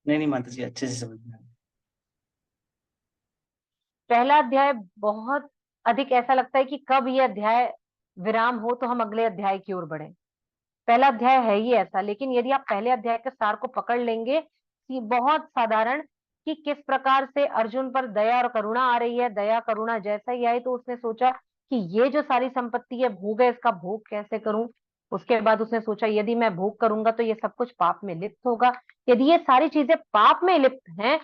नहीं नहीं माता जी, अच्छे से समझ में आया। पहला अध्याय बहुत अधिक ऐसा लगता है कि कब ये अध्याय विराम हो तो हम अगले अध्याय की ओर बढ़े। पहला अध्याय है ही ऐसा, लेकिन यदि आप पहले अध्याय के सार को पकड़ लेंगे कि बहुत साधारण, कि किस प्रकार से अर्जुन पर दया और करुणा आ रही है, दया करुणा जैसा ही आई तो उसने सोचा कि ये जो सारी संपत्ति है, भोग है, इसका भोग कैसे करूं। उसके बाद उसने सोचा यदि मैं भोग करूंगा तो ये सब कुछ पाप में लिप्त होगा। यदि ये सारी चीजें पाप में लिप्त हैं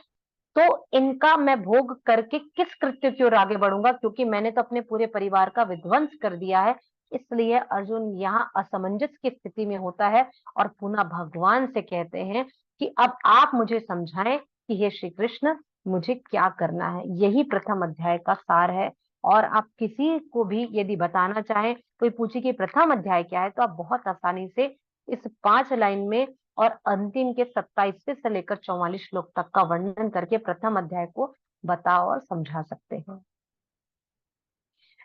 तो इनका मैं भोग करके किस कृत्य की ओर आगे बढ़ूंगा, क्योंकि मैंने तो अपने पूरे परिवार का विध्वंस कर दिया है। इसलिए अर्जुन यहाँ असमंजस की स्थिति में होता है और पुनः भगवान से कहते हैं कि अब आप मुझे समझाएं कि हे श्री कृष्ण, मुझे क्या करना है। यही प्रथम अध्याय का सार है। और आप किसी को भी यदि बताना चाहें, कोई पूछे कि प्रथम अध्याय क्या है, तो आप बहुत आसानी से इस 5 लाइन में और अंतिम के 27वें से लेकर 44 श्लोक तक का वर्णन करके प्रथम अध्याय को बता और समझा सकते हैं।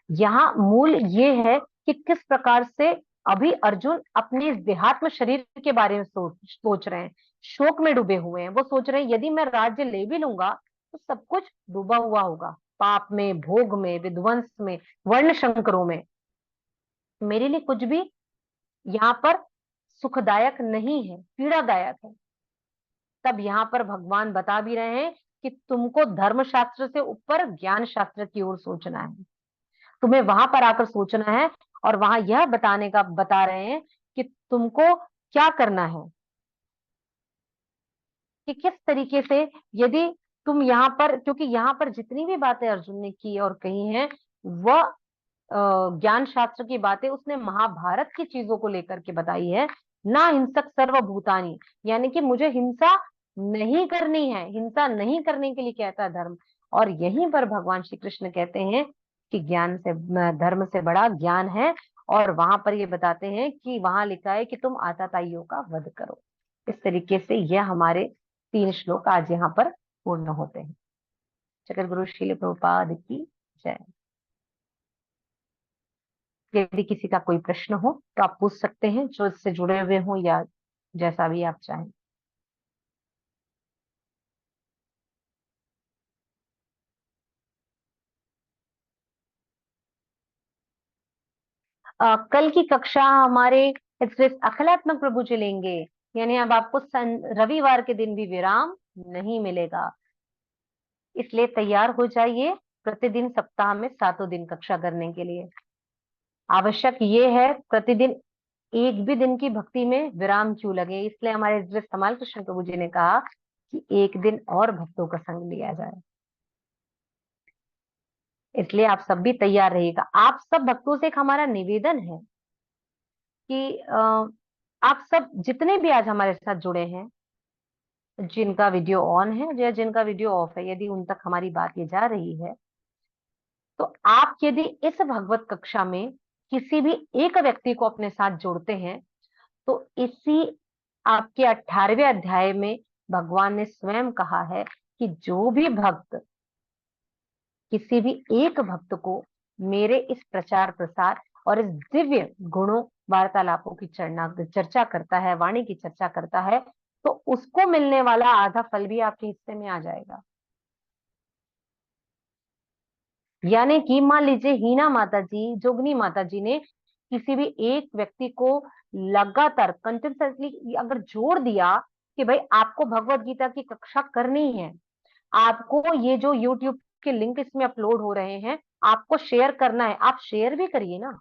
यहाँ मूल ये है कि किस प्रकार से अभी अर्जुन अपने इस देहात्म शरीर के बारे में सोच रहे हैं, शोक में डूबे हुए हैं। वो सोच रहे हैं यदि मैं राज्य ले भी लूंगा तो सब कुछ डूबा हुआ होगा, पाप में, भोग में, विध्वंस में, वर्ण संकरों में। मेरे लिए कुछ भी यहाँ पर सुखदायक नहीं है, पीड़ादायक है। तब यहाँ पर भगवान बता भी रहे हैं कि तुमको धर्म शास्त्र से ऊपर ज्ञान शास्त्र की ओर सोचना है, तुम्हें वहां पर आकर सोचना है। और वहां यह बताने का बता रहे हैं कि तुमको क्या करना है, कि किस तरीके से यदि तुम यहाँ पर, क्योंकि यहाँ पर जितनी भी बातें अर्जुन ने की और कही हैं वह ज्ञान शास्त्र की बातें उसने महाभारत की चीजों को लेकर के बताई है। ना हिंसक सर्वभूतानी, यानी कि मुझे हिंसा नहीं करनी है, हिंसा नहीं करने के लिए कहता है धर्म। और यहीं पर भगवान श्री कृष्ण कहते हैं कि ज्ञान से, धर्म से बड़ा ज्ञान है। और वहां पर ये बताते हैं कि वहां लिखा है कि तुम आतताइयों का वध करो। इस तरीके से यह हमारे 3 श्लोक आज यहाँ पर पूर्ण होते हैं। जगत गुरु श्रील प्रभुपाद की जय। यदि किसी का कोई प्रश्न हो तो आप पूछ सकते हैं, जो इससे जुड़े हुए हों या जैसा भी आप चाहें। कल की कक्षा हमारे अखिलात्मक प्रभु जी लेंगे, यानी अब आपको रविवार के दिन भी विराम नहीं मिलेगा। इसलिए तैयार हो जाइए प्रतिदिन सप्ताह में 7 दिन कक्षा करने के लिए। आवश्यक ये है प्रतिदिन एक भी दिन की भक्ति में विराम क्यों लगे, इसलिए हमारे कमाल कृष्ण प्रभु जी ने कहा कि एक दिन और भक्तों का संग लिया जाए। इसलिए आप सब भी तैयार रहिएगा। आप सब भक्तों से एक हमारा निवेदन है कि आप सब जितने भी आज हमारे साथ जुड़े हैं, जिनका वीडियो ऑन है या जिनका वीडियो ऑफ है, यदि उन तक हमारी बात ये जा रही है, तो आप यदि इस भगवत कक्षा में किसी भी एक व्यक्ति को अपने साथ जोड़ते हैं, तो इसी आपके 18वें अध्याय में भगवान ने स्वयं कहा है कि जो भी भक्त किसी भी एक भक्त को मेरे इस प्रचार प्रसार और इस दिव्य गुणों वार्तालापों की चर्चा करता है, वाणी की चर्चा करता है, तो उसको मिलने वाला आधा फल भी आपके हिस्से में आ जाएगा। यानी कि मान लीजिए हीना माता जी, जोगनी माता जी ने किसी भी एक व्यक्ति को लगातार कंटिन्यूअसली अगर जोड़ दिया कि भाई आपको भगवत गीता की कक्षा करनी है, आपको ये जो यूट्यूब के लिंक इसमें अपलोड हो रहे हैं आपको शेयर करना है, आप शेयर भी करिए ना,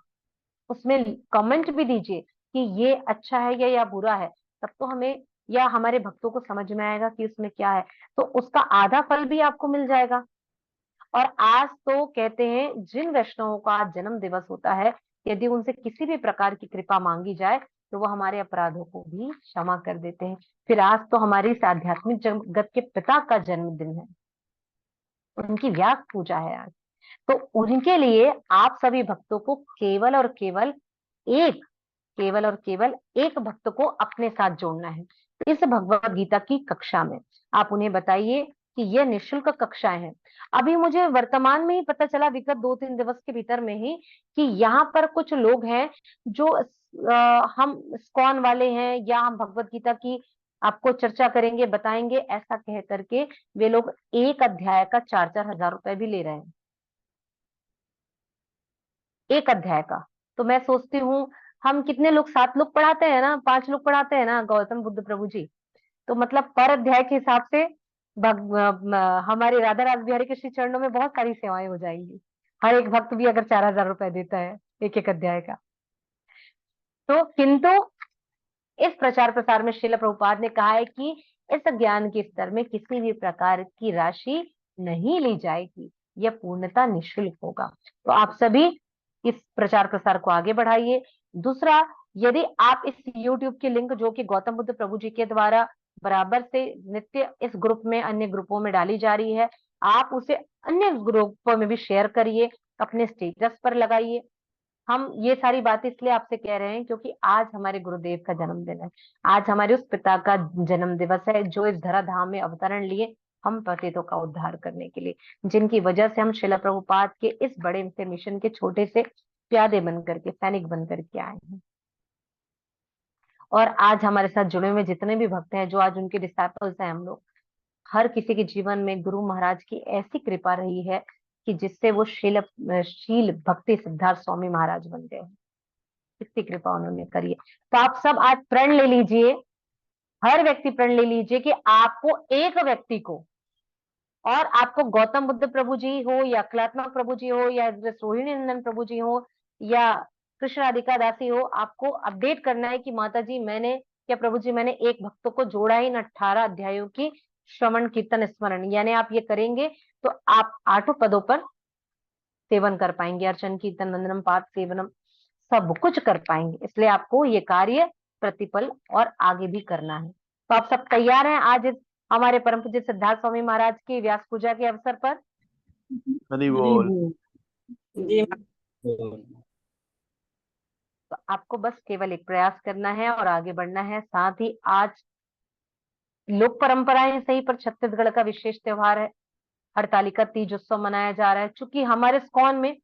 उसमें कमेंट भी दीजिए कि ये अच्छा है या बुरा है, तब तो हमें या हमारे भक्तों को समझ में आएगा कि उसमें क्या है, तो उसका आधा फल भी आपको मिल जाएगा। और आज तो कहते हैं जिन वैष्णवों का आज जन्म दिवस होता है, यदि उनसे किसी भी प्रकार की कृपा मांगी जाए तो वो हमारे अपराधों को भी क्षमा कर देते हैं। फिर आज तो हमारी इस आध्यात्मिक जगत के पिता का जन्मदिन है, उनकी व्यास पूजा है आज। तो उनके लिए आप सभी भक्तों को एक केवल और केवल एक भक्त को अपने साथ जोड़ना है इस भगवत गीता की कक्षा में। आप उन्हें बताइए कि यह निशुल्क कक्षाएं हैं। अभी मुझे वर्तमान में ही पता चला, विगत 2-3 दिवस के भीतर में ही, कि यहाँ पर कुछ लोग हैं जो हम इस्कॉन वाले हैं या हम भगवत गीता की आपको चर्चा करेंगे बताएंगे ऐसा कह करके वे लोग एक अध्याय का 4-4 हजार रुपए भी ले रहे हैं, एक अध्याय का। तो मैं सोचती हूँ हम कितने लोग, 7 लोग पढ़ाते हैं ना, 5 लोग पढ़ाते हैं ना गौतम बुद्ध प्रभु जी, तो मतलब पर अध्याय के हिसाब से हमारे राधा रास बिहारी के श्री चरणों में बहुत सारी सेवाएं हो जाएंगी। हर एक भक्त भी अगर 4 हजार रुपए देता है एक एक अध्याय का। तो किंतु इस प्रचार प्रसार में श्रील प्रभुपाद ने कहा है कि इस ज्ञान के स्तर में किसी भी प्रकार की राशि नहीं ली जाएगी, यह पूर्णतः निःशुल्क होगा। तो आप सभी इस प्रचार प्रसार को आगे बढ़ाइए। दूसरा, यदि आप इस YouTube के लिंक जो कि गौतम बुद्ध प्रभु जी के द्वारा बराबर से नित्य इस ग्रुप में अन्य ग्रुपों में डाली जा रही है, आप उसे अन्य ग्रुपों में भी शेयर करिए, अपने स्टेटस पर लगाइए। हम ये सारी बातें इसलिए आपसे कह रहे हैं क्योंकि आज हमारे गुरुदेव का जन्मदिन है, आज हमारे उस पिता का जन्म दिवस है जो इस धराधाम में अवतरण लिए हम पतितों का उद्धार करने के लिए, जिनकी वजह से हम शिला प्रभुपाद के इस बड़े से मिशन के छोटे से प्यादे बन करके, सैनिक बन करके आए हैं। और आज हमारे साथ जुड़े हुए जितने भी भक्त हैं जो आज उनके डिसाइपल्स हैं, हम लोग हर किसी के जीवन में गुरु महाराज की ऐसी कृपा रही है कि जिससे वो शील भक्ति सिद्धार्थ स्वामी महाराज बन गए। इतनी कृपा उन्होंने करी है। तो आप सब आज प्रण ले लीजिए, हर व्यक्ति प्रण ले लीजिए कि आपको एक व्यक्ति को, और आपको गौतम बुद्ध प्रभु जी हो या कलात्मक प्रभु जी हो या रोहिणी नंदन प्रभु जी हो या कृष्ण राधिका दासी हो, आपको अपडेट करना है कि माता जी मैंने या प्रभु जी मैंने एक भक्त को जोड़ा इन 18 अध्यायों की श्रवण कीर्तन स्मरण, यानी आप ये करेंगे तो आप 8 पदों पर सेवन कर पाएंगे, अर्चन कीर्तन वंदनम पाठ सेवनम सब कुछ कर पाएंगे। इसलिए आपको ये कार्य प्रतिपल और आगे भी करना है। तो आप सब तैयार हैं आज इस हमारे परम पूज्य सिद्धार्थ स्वामी महाराज की व्यास पूजा के अवसर पर? हरि बोल। जी तो आपको बस केवल एक प्रयास करना है और आगे बढ़ना है। साथ ही आज लोक परंपराएं सही पर छत्तीसगढ़ का विशेष त्योहार है, हरतालिका तीज उत्सव मनाया जा रहा है। चूंकि हमारे स्कॉन में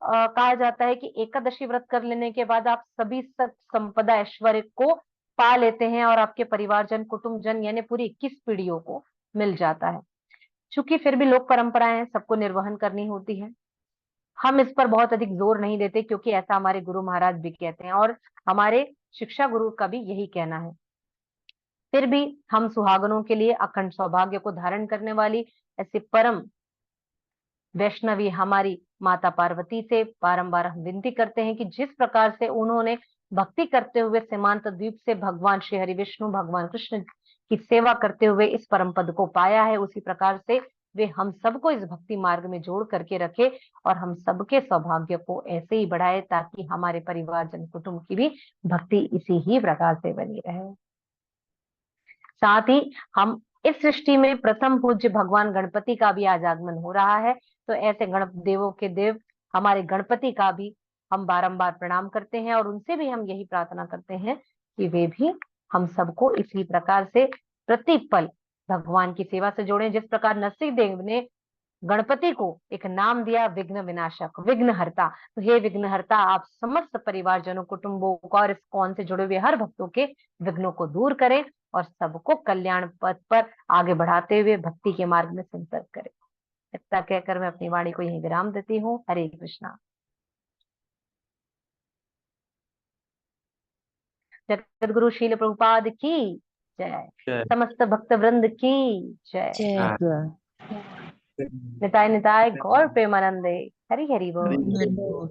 कहा जाता है कि एकादशी व्रत कर लेने के बाद आप सभी संपदा ऐश्वर्य को पा लेते हैं और आपके परिवारजन कुटुंबजन यानी पूरी 21 पीढ़ियों को मिल जाता है। चूंकि फिर भी लोक परंपराएं सबको निर्वहन करनी होती है, हम इस पर बहुत अधिक जोर नहीं देते क्योंकि ऐसा हमारे गुरु महाराज भी कहते हैं और हमारे शिक्षा गुरु का भी यही कहना है। फिर भी हम सुहागनों के लिए अखंड सौभाग्य को धारण करने वाली ऐसी परम वैष्णवी हमारी माता पार्वती से बारंबार हम विनती करते हैं कि जिस प्रकार से उन्होंने भक्ति करते हुए सीमांत द्वीप से भगवान श्री हरि विष्णु भगवान कृष्ण की सेवा करते हुए इस परम पद को पाया है, उसी प्रकार से वे हम सबको इस भक्ति मार्ग में जोड़ करके रखे और हम सबके सौभाग्य को ऐसे ही बढ़ाए ताकि हमारे परिवारजन कुटुंब की भी भक्ति इसी ही प्रकार से बनी रहे। साथ ही हम इस सृष्टि में प्रथम पूज्य भगवान गणपति का भी आज आगमन हो रहा है, तो ऐसे गण देवों के देव हमारे गणपति का भी हम बारंबार प्रणाम करते हैं और उनसे भी हम यही प्रार्थना करते हैं कि वे भी हम सबको इसी प्रकार से प्रतिपल भगवान की सेवा से जोड़ें। जिस प्रकार नरसिंह देव ने गणपति को एक नाम दिया विघ्न विनाशक, विघ्नहर्ता, तो हे विघ्नहर्ता आप समस्त परिवारजनों कुटुंबों को और इस कौन से जुड़े हुए हर भक्तों के विघ्नों को दूर करें और सबको कल्याण पथ पर आगे बढ़ाते हुए भक्ति के मार्ग में संपर्क करें। इतना कहकर मैं अपनी वाणी को यहीं विराम देती हूँ। हरे कृष्णा। जगत गुरु शील प्रभुपाद की जय। जय। समस्त भक्त वृंद की जय। जय। निताय निताय गौर प्रेमानंदे। हरि हरि बोल। हरि हरि बोल।